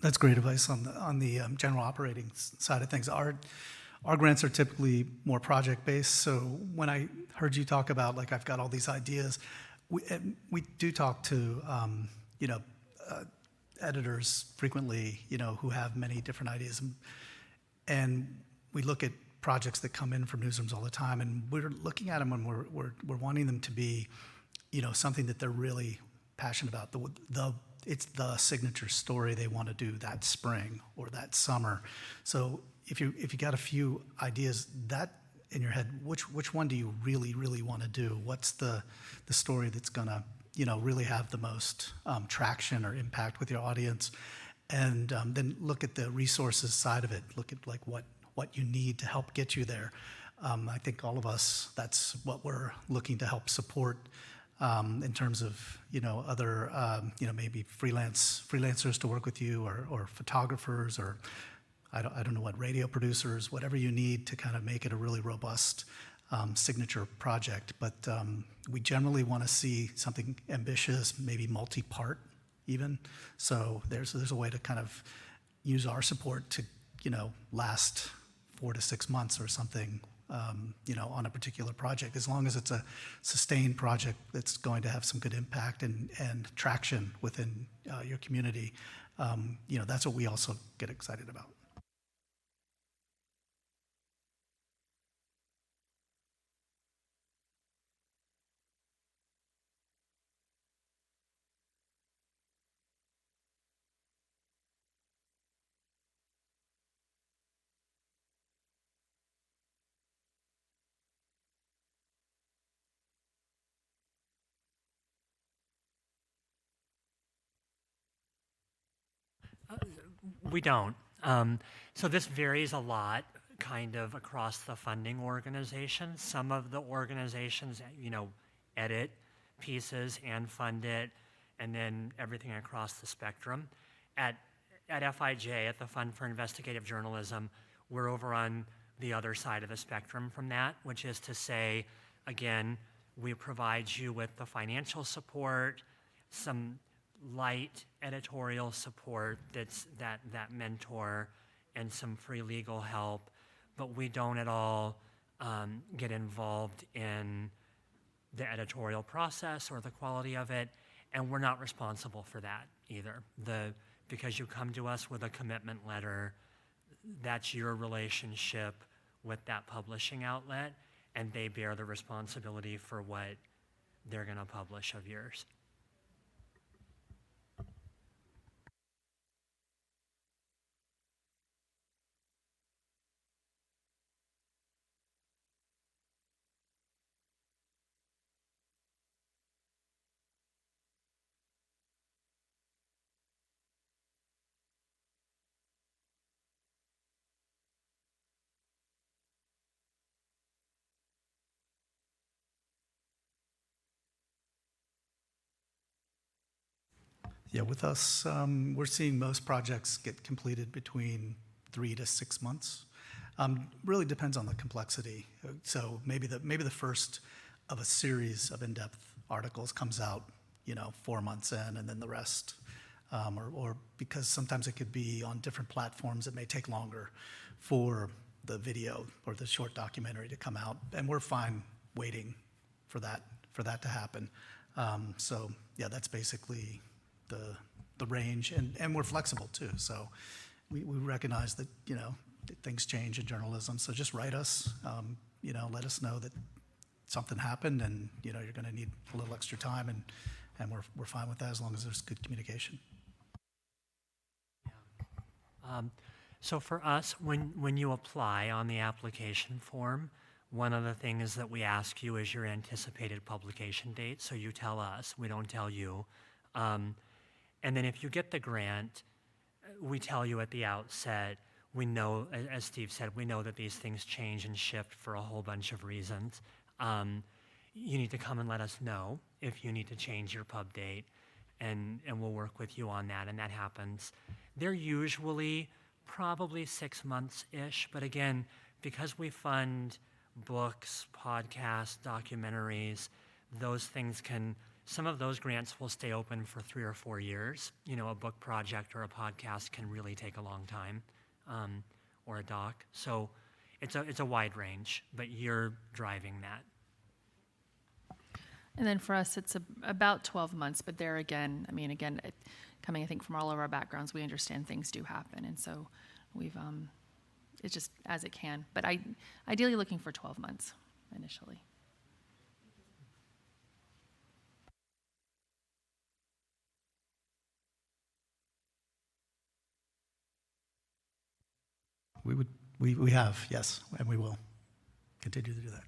Speaker 1: That's great advice on the general operating side of things. Our grants are typically more project-based, so when I heard you talk about, like, I've got all these ideas, we do talk to, editors frequently, who have many different ideas, and we look at projects that come in from newsrooms all the time, and we're looking at them and we're wanting them to be, something that they're really passionate about. It's the signature story they want to do that spring or that summer. So if you got a few ideas that in your head, which one do you really, really want to do? What's the story that's gonna, really have the most traction or impact with your audience? And then look at the resources side of it. Look at, like, what you need to help get you there. I think all of us, that's what we're looking to help support. In terms of, other, maybe freelancers to work with you, or photographers, or I don't know what, radio producers, whatever you need to kind of make it a really robust signature project. But we generally want to see something ambitious, maybe multi-part even. So there's a way to kind of use our support to, last 4 to 6 months or something, on a particular project, as long as it's a sustained project that's going to have some good impact and traction within your community. That's what we also get excited about.
Speaker 2: We don't. So this varies a lot, kind of across the funding organizations. Some of the organizations, edit pieces and fund it, and then everything across the spectrum. At FIJ, at the Fund for Investigative Journalism, we're over on the other side of the spectrum from that, which is to say, again, we provide you with the financial support, some light editorial support that mentor, and some free legal help, but we don't at all get involved in the editorial process or the quality of it, and we're not responsible for that either. Because you come to us with a commitment letter, that's your relationship with that publishing outlet, and they bear the responsibility for what they're going to publish of yours.
Speaker 1: Yeah, with us, we're seeing most projects get completed between 3 to 6 months. Really depends on the complexity. So maybe the first of a series of in-depth articles comes out, 4 months in, and then the rest, or because sometimes it could be on different platforms, it may take longer for the video or the short documentary to come out, and we're fine waiting for that to happen. So yeah, that's basically the range, and we're flexible too. So we recognize that that things change in journalism. So just write us, let us know that something happened, and you're going to need a little extra time, and we're fine with that as long as there's good communication.
Speaker 2: So for us, when you apply on the application form, one of the things that we ask you is your anticipated publication date. So you tell us, we don't tell you. And then if you get the grant, we tell you at the outset, we know, as Steve said, we know that these things change and shift for a whole bunch of reasons. You need to come and let us know if you need to change your pub date, and we'll work with you on that, and that happens. They're usually probably 6 months-ish, but again, because we fund books, podcasts, documentaries, those things some of those grants will stay open for 3 or 4 years. A book project or a podcast can really take a long time, or a doc. So it's a wide range, but you're driving that.
Speaker 3: And then for us, it's about 12 months, but there again, coming, I think, from all of our backgrounds, we understand things do happen, and so we've, it's just as it can. But ideally looking for 12 months initially.
Speaker 1: We have, yes, and we will continue to do that.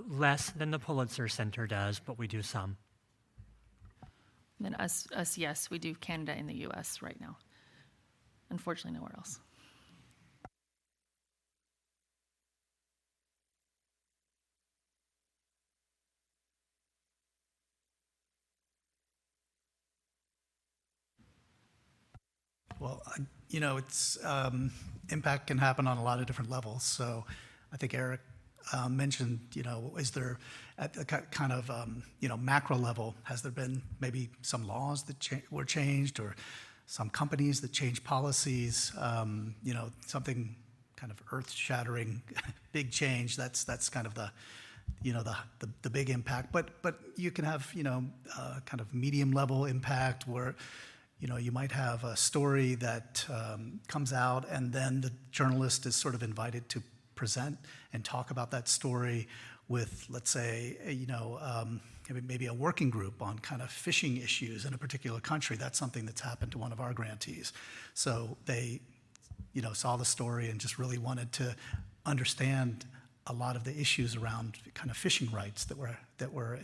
Speaker 2: Less than the Pulitzer Center does, but we do some.
Speaker 3: And then us, yes, we do Canada and the U.S. right now. Unfortunately, nowhere else.
Speaker 1: Well, it's impact can happen on a lot of different levels. So I think Eric mentioned, is there at the kind of, macro level, has there been maybe some laws that were changed, or some companies that changed policies, something kind of earth-shattering, big change? That's kind of the big impact. But you can have, kind of medium level impact where, you might have a story that comes out, and then the journalist is sort of invited to present and talk about that story with, let's say, maybe a working group on kind of fishing issues in a particular country. That's something that's happened to one of our grantees. So they, saw the story and just really wanted to understand a lot of the issues around kind of fishing rights that were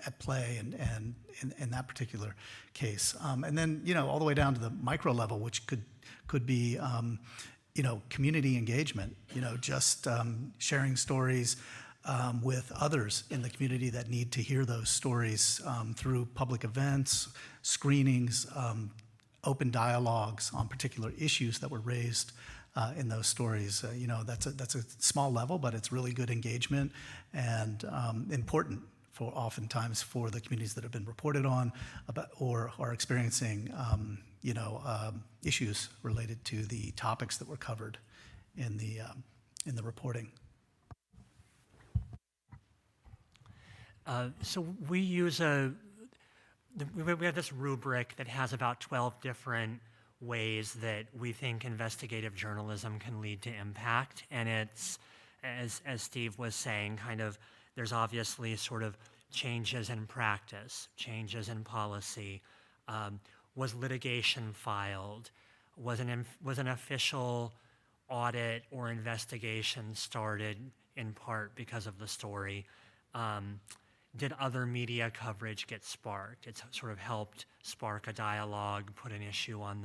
Speaker 1: at play and in that particular case. And then, all the way down to the micro level, which could be, community engagement, just sharing stories with others in the community that need to hear those stories through public events, screenings, open dialogues on particular issues that were raised in those stories. That's a small level, but it's really good engagement and important for oftentimes for the communities that have been reported on about, or are experiencing issues related to the topics that were covered in the reporting.
Speaker 2: So we use we have this rubric that has about 12 different ways that we think investigative journalism can lead to impact. And it's, as Steve was saying, kind of, there's obviously sort of changes in practice, changes in policy. Was litigation filed? Was an official audit or investigation started in part because of the story? Did other media coverage get sparked? It's sort of helped spark a dialogue, put an issue on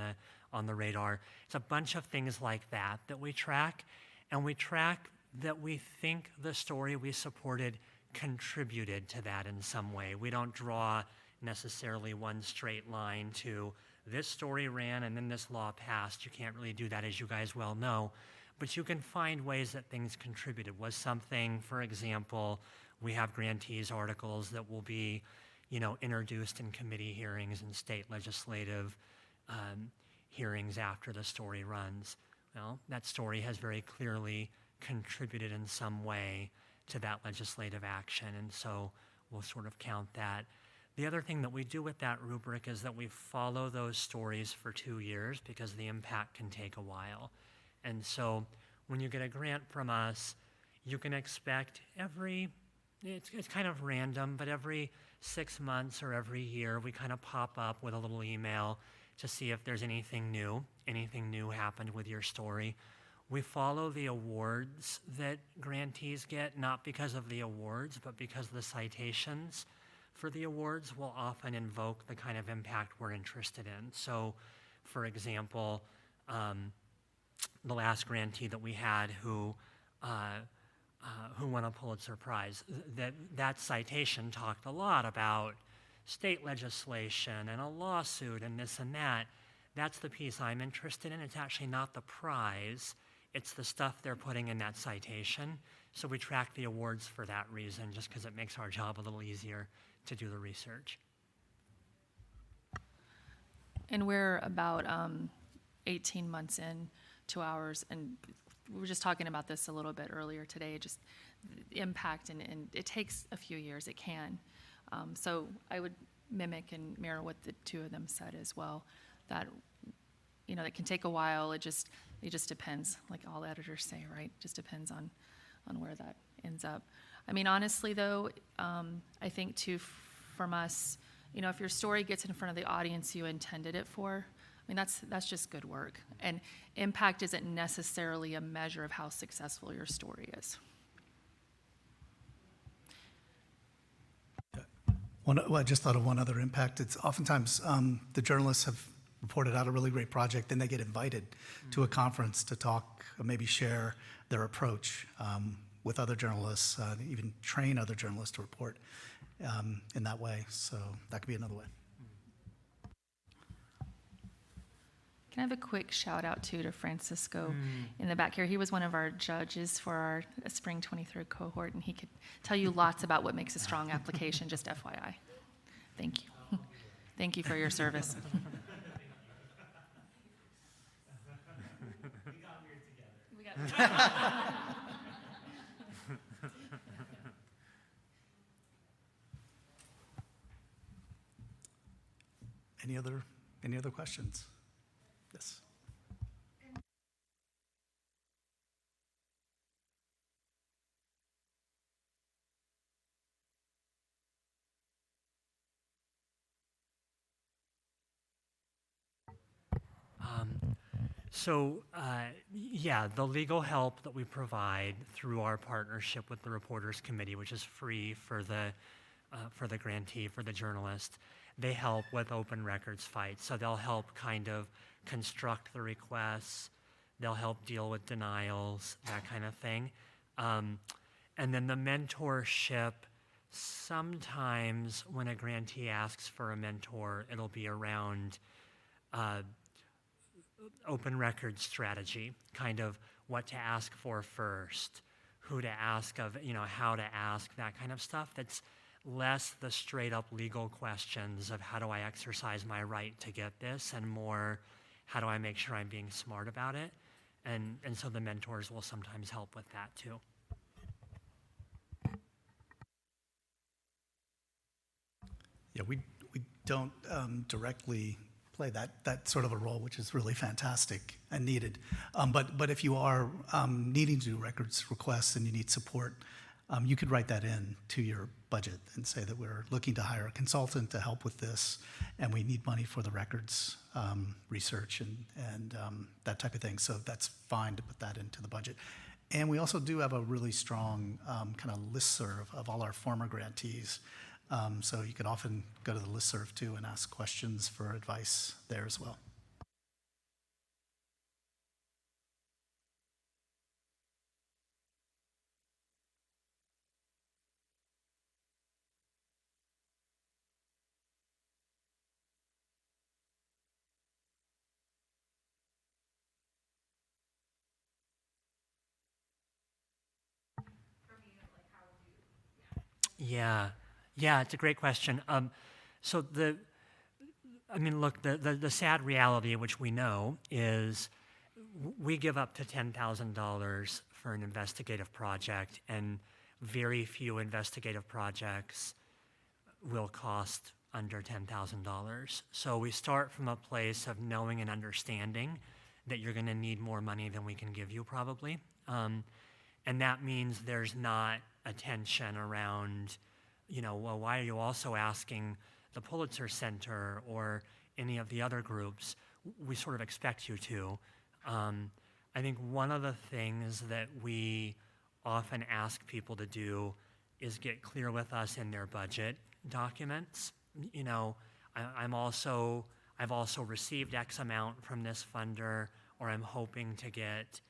Speaker 2: the radar. It's a bunch of things like that we track, and we track that we think the story we supported contributed to that in some way. We don't draw necessarily one straight line to this story ran and then this law passed. You can't really do that, as you guys well know. But you can find ways that things contributed. Was something, for example, we have grantees articles that will be, introduced in committee hearings and state legislative hearings after the story runs. Well, that story has very clearly contributed in some way to that legislative action, and so we'll sort of count that. The other thing that we do with that rubric is that we follow those stories for 2 years because the impact can take a while. And so when you get a grant from us, you can expect it's kind of random, but every 6 months or every year, we kind of pop up with a little email to see if there's anything new happened with your story. We follow the awards that grantees get, not because of the awards, but because the citations for the awards will often invoke the kind of impact we're interested in. So, for example, the last grantee that we had who won a Pulitzer Prize, that citation talked a lot about state legislation and a lawsuit and this and that. That's the piece I'm interested in. It's actually not the prize. It's the stuff they're putting in that citation. So we track the awards for that reason, just because it makes our job a little easier to do the research.
Speaker 3: And we're about 18 months in to ours, and we were just talking about this a little bit earlier today, just the impact, and it takes a few years, it can. So I would mimic and mirror what the two of them said as well, that, it can take a while. It just depends, like all editors say, right? Just depends on where that ends up. I mean, honestly, though, I think, too, from us, if your story gets in front of the audience you intended it for, I mean, that's just good work. And impact isn't necessarily a measure of how successful your story is.
Speaker 1: I just thought of one other impact. It's oftentimes the journalists have reported out a really great project, then they get invited to a conference to talk, or maybe share their approach with other journalists, even train other journalists to report in that way. So that could be another way.
Speaker 3: Can I have a quick shout out too to Francisco in the back here? He was one of our judges for our spring 23rd cohort, and he could tell you lots about what makes a strong application, just FYI. Thank you. Thank you for your service. We got weird together.
Speaker 1: Any other questions? Yes.
Speaker 2: The legal help that we provide through our partnership with the Reporters Committee, which is free for the grantee, for the journalist, they help with open records fights. So they'll help kind of construct the requests, they'll help deal with denials, that kind of thing. And then the mentorship, sometimes when a grantee asks for a mentor, it'll be around open records strategy, kind of what to ask for first, who to ask of, how to ask, that kind of stuff. That's less the straight up legal questions of how do I exercise my right to get this, and more how do I make sure I'm being smart about it. And so the mentors will sometimes help with that too.
Speaker 1: Yeah, we don't directly play that sort of a role, which is really fantastic and needed. But if you are needing to do records requests and you need support, you could write that in to your budget and say that we're looking to hire a consultant to help with this, and we need money for the records research and that type of thing. So that's fine to put that into the budget. And we also do have a really strong kind of listserv of all our former grantees. So you can often go to the listserv too and ask questions for advice there as well.
Speaker 2: Yeah, it's a great question. So look, the sad reality, which we know, is we give up to $10,000 for an investigative project, and very few investigative projects will cost under $10,000. So we start from a place of knowing and understanding that you're going to need more money than we can give you, probably. And that means there's not a tension around, well, why are you also asking the Pulitzer Center or any of the other groups? We sort of expect you to. I think one of the things that we often ask people to do is get clear with us in their budget documents. I've also received X amount from this funder, or I'm hoping to get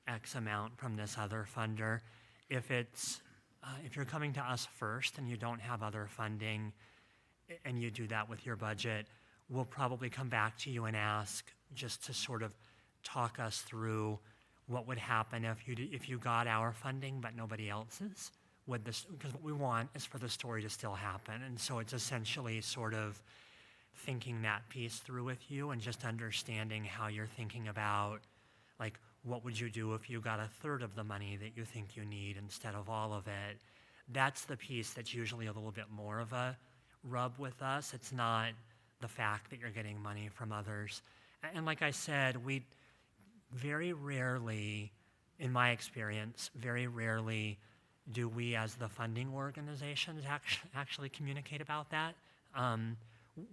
Speaker 2: X amount from this other funder. If you're coming to us first and you don't have other funding, and you do that with your budget, we'll probably come back to you and ask just to sort of talk us through what would happen if you got our funding but nobody else's. Because what we want is for the story to still happen, and so it's essentially sort of thinking that piece through with you and just understanding how you're thinking about, like, what would you do if you got a third of the money that you think you need instead of all of it? That's the piece that's usually a little bit more of a rub with us. It's not the fact that you're getting money from others. And like I said, we very rarely, in my experience, very rarely do we as the funding organizations actually communicate about that.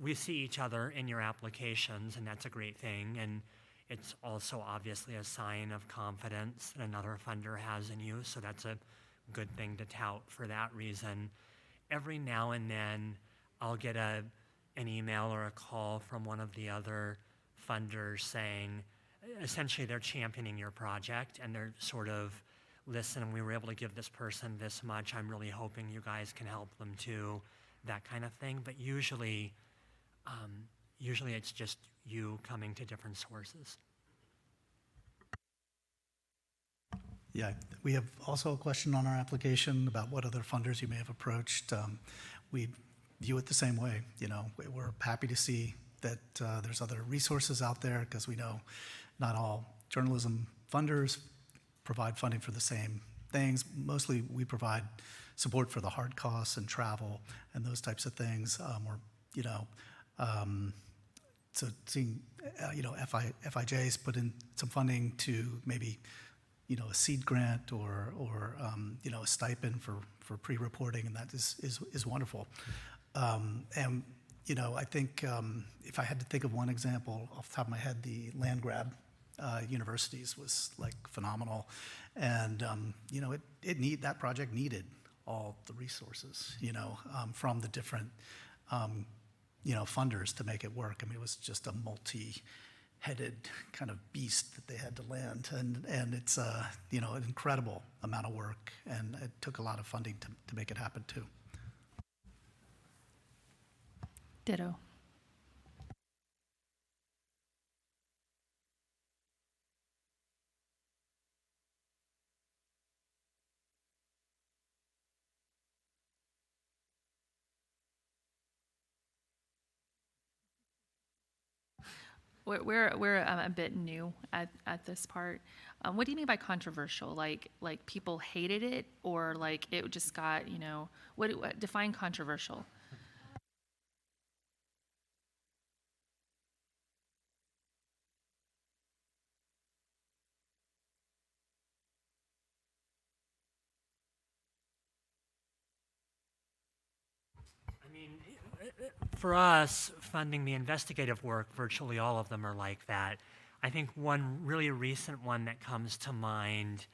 Speaker 2: We see each other in your applications, and that's a great thing. And it's also obviously a sign of confidence that another funder has in you, so that's a good thing to tout for that reason. Every now and then, I'll get an email or a call from one of the other funders saying, essentially they're championing your project, and they're sort of, listen, we were able to give this person this much, I'm really hoping you guys can help them too, that kind of thing. But usually it's just you coming to different sources.
Speaker 1: Yeah, we have also a question on our application about what other funders you may have approached. We view it the same way. We're happy to see that there's other resources out there, because we know not all journalism funders provide funding for the same things. Mostly we provide support for the hard costs and travel and those types of things. So seeing, FIJ's put in some funding to maybe, a seed grant or a stipend for pre-reporting, and that is wonderful. And I think if I had to think of one example off the top of my head, the land grab universities was like phenomenal, and that project needed all the resources, from the different funders to make it work. I mean, it was just a multi-headed kind of beast that they had to land, and it's an incredible amount of work, and it took a lot of funding to make it happen too.
Speaker 3: Ditto. We're a bit new at this part. What do you mean by controversial? Like people hated it, or like it just got, what define controversial?
Speaker 2: For us, funding the investigative work, virtually all of them are like that. I think one really recent one that comes to mind,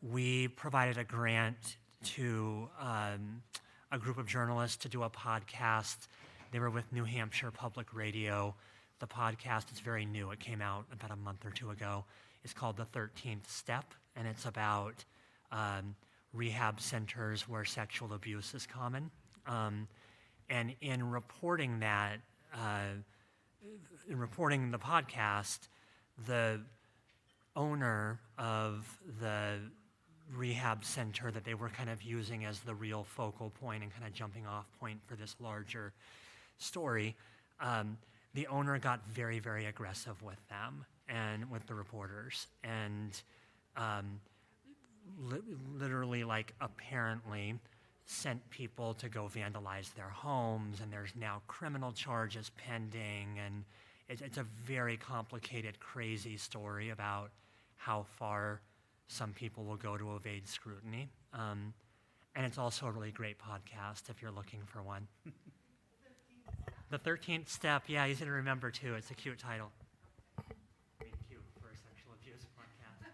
Speaker 2: we provided a grant to a group of journalists to do a podcast. They were with New Hampshire Public Radio. The podcast is very new. It came out about a month or two ago. It's called The 13th Step, and it's about rehab centers where sexual abuse is common. And in reporting that, in reporting the podcast, the owner of the rehab center that they were kind of using as the real focal point and kind of jumping off point for this larger story. The owner got very, very aggressive with them and with the reporters, and literally, like, apparently sent people to go vandalize their homes, and there's now criminal charges pending, and it's a very complicated, crazy story about how far some people will go to evade scrutiny. And it's also a really great podcast if you're looking for one. The 13th Step, yeah, easy to remember too. It's a cute title. I mean, cute for a sexual abuse podcast.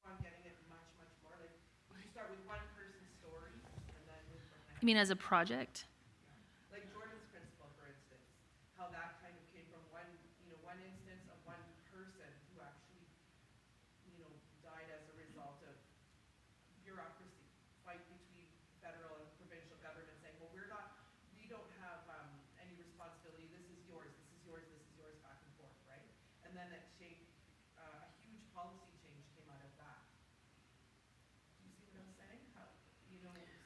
Speaker 5: On getting it much more like, would you start with one person's story and then move from there?
Speaker 3: You mean as a project?
Speaker 5: Like Jordan's principle, for instance, how that kind of came from one, one instance of one person who actually, died as a result of bureaucracy, fight between federal and provincial government saying, well, we don't have any responsibility, this is yours, back and forth, right? And then that shaped, a huge policy change came out of that. Do you see what I'm saying? How,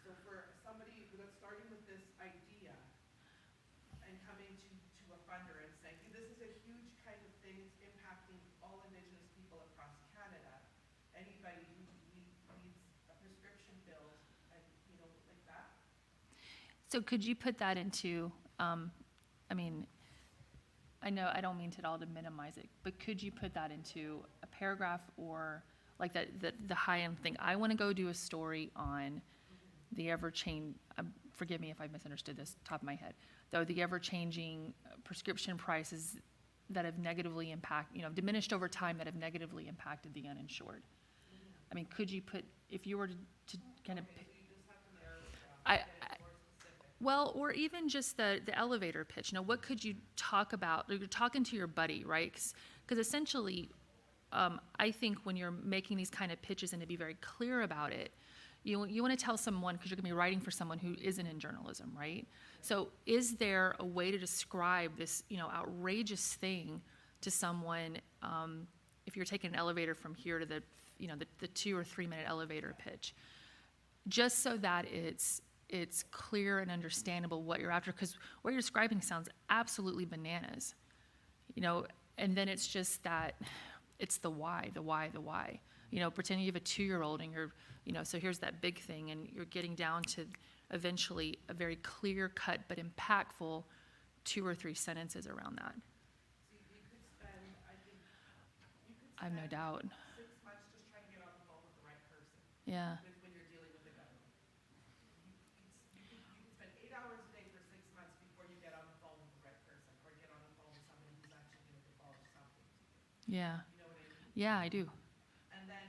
Speaker 5: so for somebody that's starting with this idea and coming to a funder and saying, hey, this is a huge kind of thing, it's impacting all Indigenous people across Canada. Anybody who needs a prescription filled and, like that.
Speaker 3: So could you put that into, I mean, I know, I don't mean to at all to minimize it, but could you put that into a paragraph or like the high-end thing? I want to go do a story on the ever-changing, forgive me if I misunderstood this, top of my head, though the ever-changing prescription prices that have negatively diminished over time that have negatively impacted the uninsured. I mean, could you put, if you were to kind of,
Speaker 5: Okay, so you just have to narrow it down, get it more specific.
Speaker 3: well, or even just the elevator pitch. What could you talk about? You're talking to your buddy, right? Because essentially, I think when you're making these kind of pitches and to be very clear about it, you want to tell someone, because you're going to be writing for someone who isn't in journalism, right? So is there a way to describe this, outrageous thing to someone, if you're taking an elevator from here to the 2 or 3 minute elevator pitch, just so that it's it's clear and understandable what you're after, because what you're describing sounds absolutely bananas, you know, and then it's just that, it's the why. You know, pretend you have a 2-year-old and you're, you know, so here's that big thing, and you're getting down to eventually a very clear cut but impactful 2 or 3 sentences around that.
Speaker 5: So you could spend, I think, you could
Speaker 3: I have no
Speaker 5: spend
Speaker 3: doubt.
Speaker 5: 6 months just trying to get on the phone with the right person.
Speaker 3: Yeah.
Speaker 5: When you're dealing with the government. You could spend 8 hours a day for 6 months before you get on the phone with the right person, or get on the phone with somebody who's actually going to divulge something.
Speaker 3: Yeah.
Speaker 5: You know what I mean?
Speaker 3: Yeah, I do.
Speaker 5: And then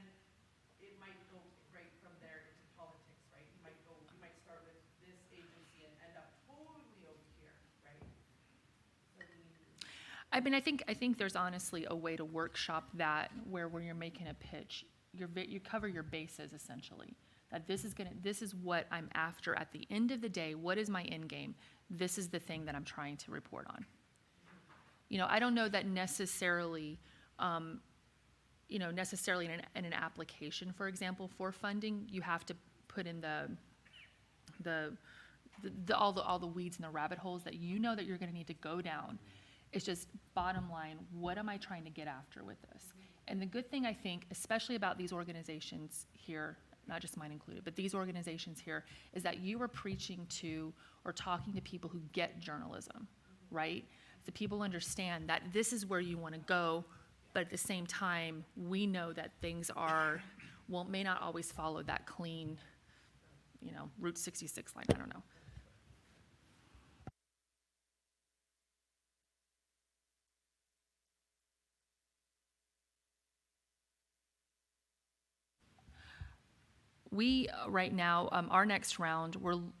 Speaker 5: it might go right from there into politics, right? You might start with this agency and end up totally over here, right? So we need to.
Speaker 3: I mean, I think there's honestly a way to workshop that where when you're making a pitch, you cover your bases essentially. That this is what I'm after at the end of the day. What is my end game? This is the thing that I'm trying to report on. You know, I don't know that necessarily, necessarily in an application, for example, for funding, you have to put in all the weeds and the rabbit holes that you know that you're going to need to go down. It's just bottom line, what am I trying to get after with this? And the good thing I think, especially about these organizations here, not just mine included, but these organizations here, is that you are preaching to or talking to people who get journalism, right? The people understand that this is where you want to go, but at the same time, we know that things may not always follow that clean, Route 66 line, I don't know. We, right now, our next round,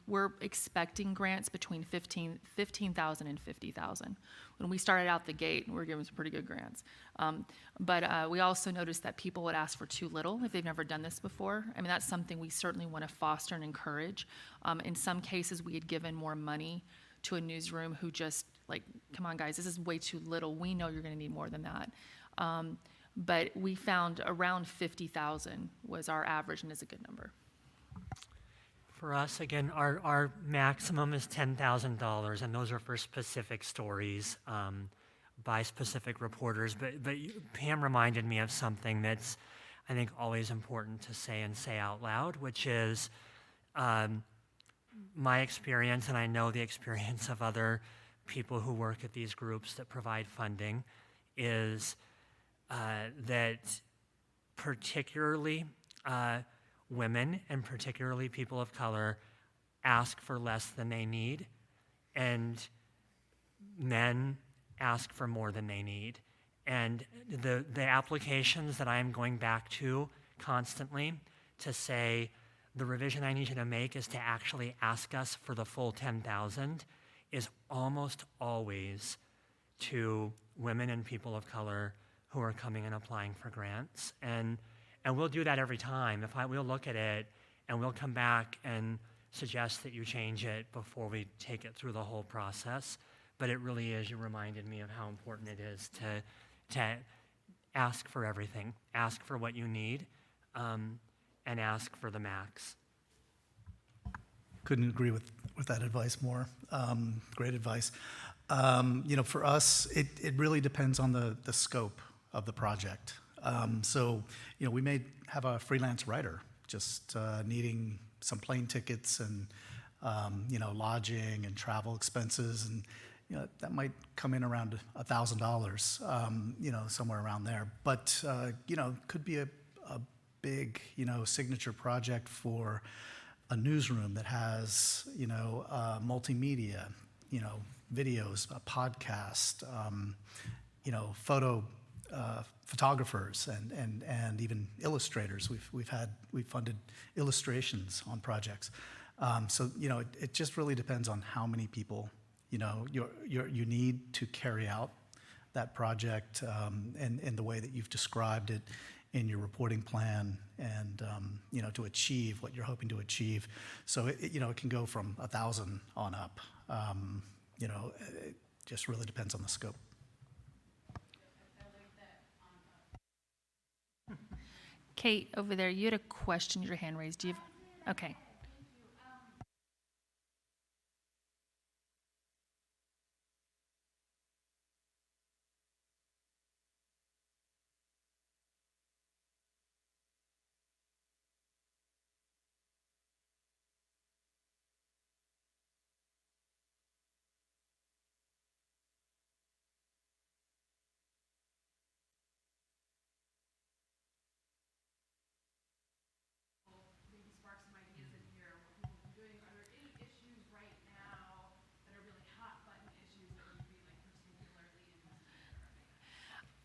Speaker 3: we're expecting grants between 15,000 and 50,000. When we started out the gate, we were given some pretty good grants. But we also noticed that people would ask for too little if they've never done this before. I mean, that's something we certainly want to foster and encourage. In some cases, we had given more money to a newsroom who just, like, come on, guys, this is way too little. We know you're going to need more than that. But we found around 50,000 was our average and is a good number.
Speaker 2: For us, again, our maximum is $10,000, and those are for specific stories by specific reporters. But Pam reminded me of something that's, I think, always important to say and say out loud, which is my experience, and I know the experience of other people who work at these groups that provide funding, is that particularly women and particularly people of color ask for less than they need, and men ask for more than they need. And the applications that I'm going back to constantly to say, the revision I need you to make is to actually ask us for the full 10,000 is almost always to women and people of color who are coming and applying for grants. And we'll do that every time. We'll look at it and we'll come back and suggest that you change it before we take it through the whole process. But it really is, you reminded me of how important it is to ask for everything, ask for what you need, and ask for the max.
Speaker 1: Couldn't agree with that advice more. Great advice. For us, it really depends on the scope of the project. So we may have a freelance writer just needing some plane tickets and lodging and travel expenses, and that might come in around $1,000, somewhere around there. But could be a big signature project for a newsroom that has multimedia, videos, a podcast, photographers and even illustrators. We've funded illustrations on projects. So it just really depends on how many people you need to carry out that project, and the way that you've described it in your reporting plan, and to achieve what you're hoping to achieve. So it can go from 1,000 on up. It just really depends on the scope.
Speaker 3: Kate, over there, you had a question, your hand raised. Do you have, okay.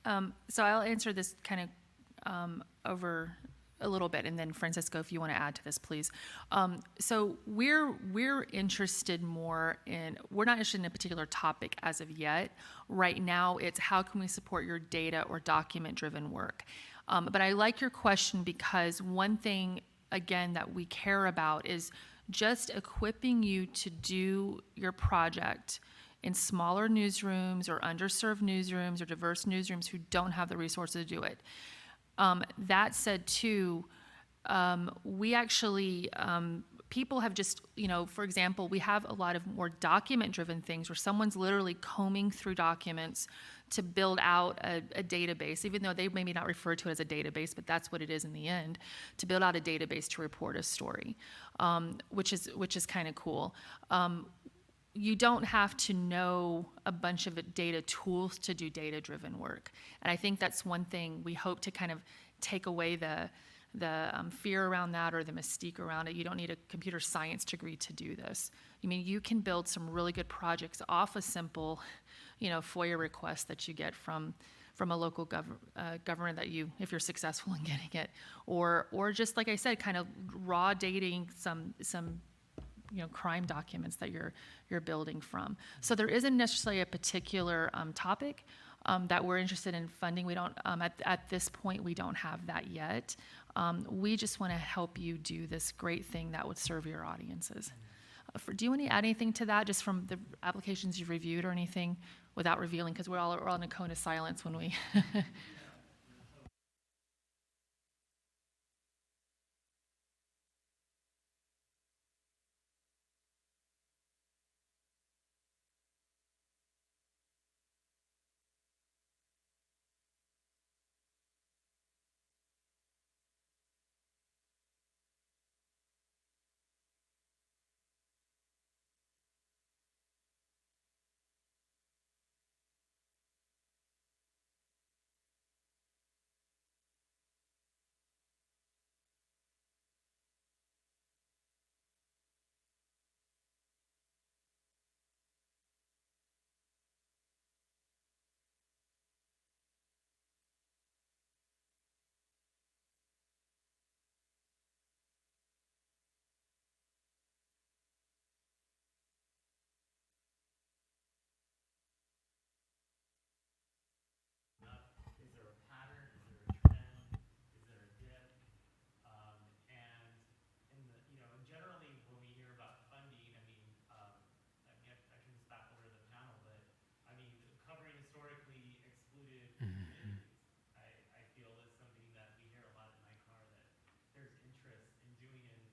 Speaker 3: So I'll answer this kind of over a little bit, and then Francisco, if you want to add to this, please. So we're interested more in, we're not interested in a particular topic as of yet. Right now, it's how can we support your data or document-driven work? But I like your question because one thing, again, that we care about is just equipping you to do your project in smaller newsrooms or underserved newsrooms or diverse newsrooms who don't have the resources to do it. That said, too, we actually, people have just, for example, we have a lot of more document-driven things where someone's literally combing through documents to build out a database, even though they maybe not refer to it as a database, but that's what it is in the end, to build out a database to report a story, which is kind of cool. You don't have to know a bunch of data tools to do data-driven work. And I think that's one thing we hope to kind of take away the fear around that or the mystique around it. You don't need a computer science degree to do this. I mean, you can build some really good projects off a simple, FOIA request that you get from a local government that you, if you're successful in getting it, or just like I said, kind of raw dating some crime documents that you're building from. So there isn't necessarily a particular topic that we're interested in funding. We don't at this point we don't have that yet. We just want to help you do this great thing that would serve your audiences. Do you want to add anything to that, just from the applications you've reviewed or anything, without revealing? Because we're all in a cone of silence when we.
Speaker 2: Is there a pattern? Is there a trend? Is there a dip? And generally when we hear about funding, I turn this back over to the panel, but covering historically excluded communities, I feel is something that we hear a lot in my car, that there's interest in doing and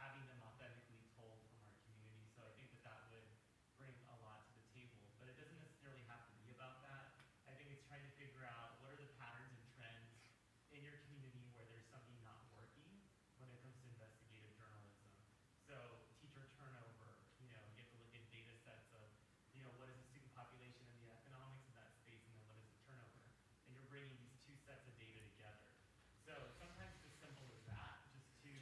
Speaker 2: having them authentically told from our community. So I think that would bring a lot to the table, but it doesn't necessarily have to be about that. I think it's trying to figure out what are the patterns and trends in your community where there's something not working when it comes to investigative journalism. So teacher turnover, you have to look at data sets of, what is the student population and the economics of that space, and then what is the turnover. And you're bringing these two sets of data together. So sometimes it's as simple as that, just two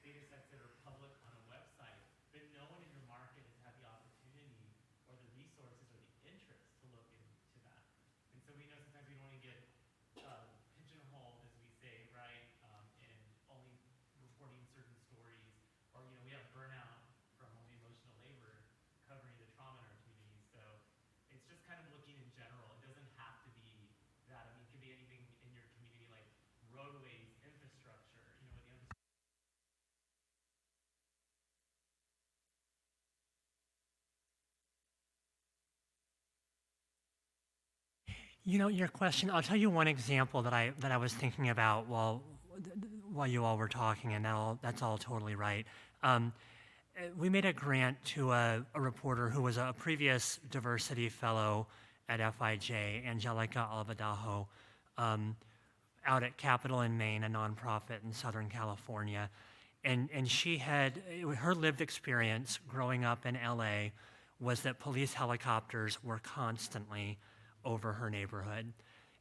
Speaker 2: data sets that are public on a website, but no one in your market has had the opportunity or the resources or the interest to look into that. And so we know sometimes we don't want to get pigeonholed, as we say, right, in only reporting certain stories, or we have burnout from all the emotional labor covering the trauma in our community. So it's just kind of looking in general. It doesn't have to be that. It could be anything in your community, like roadways, infrastructure. With the your question, I'll tell you one example that I was thinking about while you all were talking, and that's all totally right. We made a grant to a reporter who was a previous diversity fellow at FIJ, Angelica Alvadajo, out at Capitol in Maine, a nonprofit in Southern California. And her lived experience growing up in LA was that police helicopters were constantly over her neighborhood.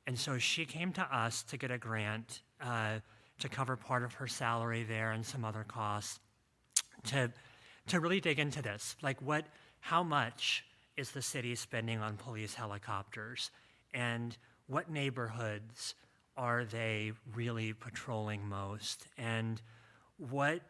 Speaker 2: And so she came to us to get a grant to cover part of her salary there and some other costs to really dig into this. Like how much is the city spending on police helicopters? And what neighborhoods are they really patrolling most, and what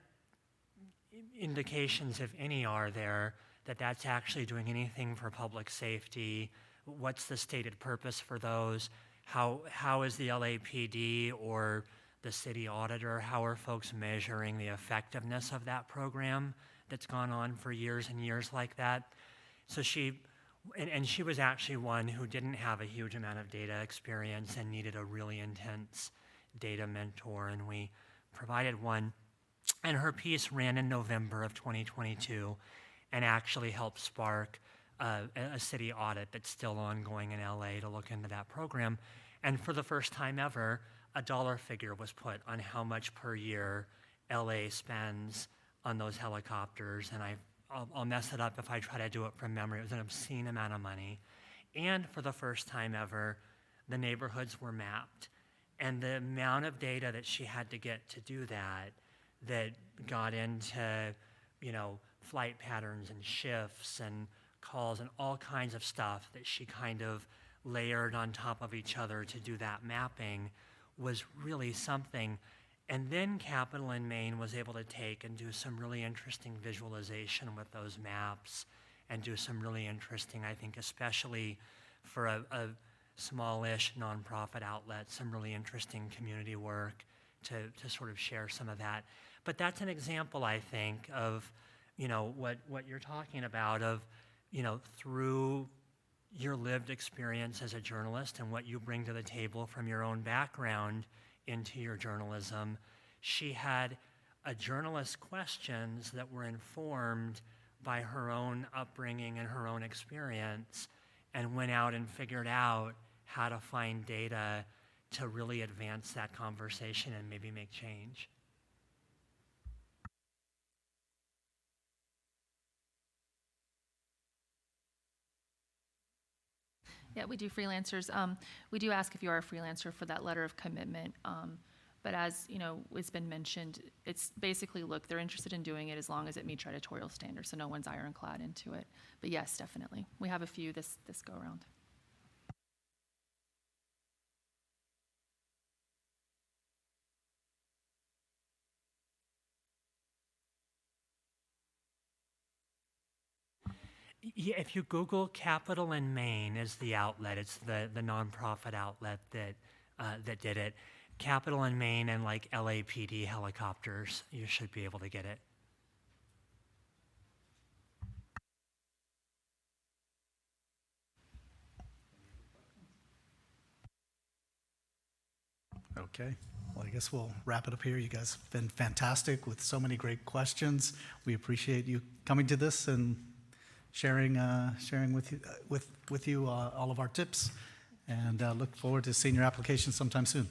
Speaker 2: indications, if any, are there that that's actually doing anything for public safety? What's the stated purpose for those? How is the LAPD or the city auditor, how are folks measuring the effectiveness of that program that's gone on for years and years like that? So she was actually one who didn't have a huge amount of data experience and needed a really intense data mentor, and we provided one. And her piece ran in November of 2022 and actually helped spark a city audit that's still ongoing in LA to look into that program. And for the first time ever, a dollar figure was put on how much per year LA spends on those helicopters. And I'll mess it up if I try to do it from memory. It was an obscene amount of money. And for the first time ever, the neighborhoods were mapped. And the amount of data that she had to get to do that got into, flight patterns and shifts and calls and all kinds of stuff that she kind of layered on top of each other to do that mapping was really something. And then Capital in Maine was able to take and do some really interesting visualization with those maps and do some really interesting, I think, especially for a smallish nonprofit outlet, some really interesting community work to sort of share some of that. But that's an example, I think, of what you're talking about, of through your lived experience as a journalist and what you bring to the table from your own background into your journalism. She had a journalist's questions that were informed by her own upbringing and her own experience, and went out and figured out how to find data to really advance that conversation and maybe make change.
Speaker 3: Yeah, we do freelancers. We do ask if you are a freelancer for that letter of commitment. But as it's been mentioned, it's basically, look, they're interested in doing it as long as it meets editorial standards, so no one's ironclad into it. But yes, definitely. We have a few this go around.
Speaker 2: Yeah, if you Google Capital in Maine as the outlet, it's the nonprofit outlet that did it. Capital in Maine and like LAPD helicopters, you should be able to get it.
Speaker 1: Okay. Well, I guess we'll wrap it up here. You guys have been fantastic with so many great questions. We appreciate you coming to this and sharing with you all of our tips, and look forward to seeing your application sometime soon.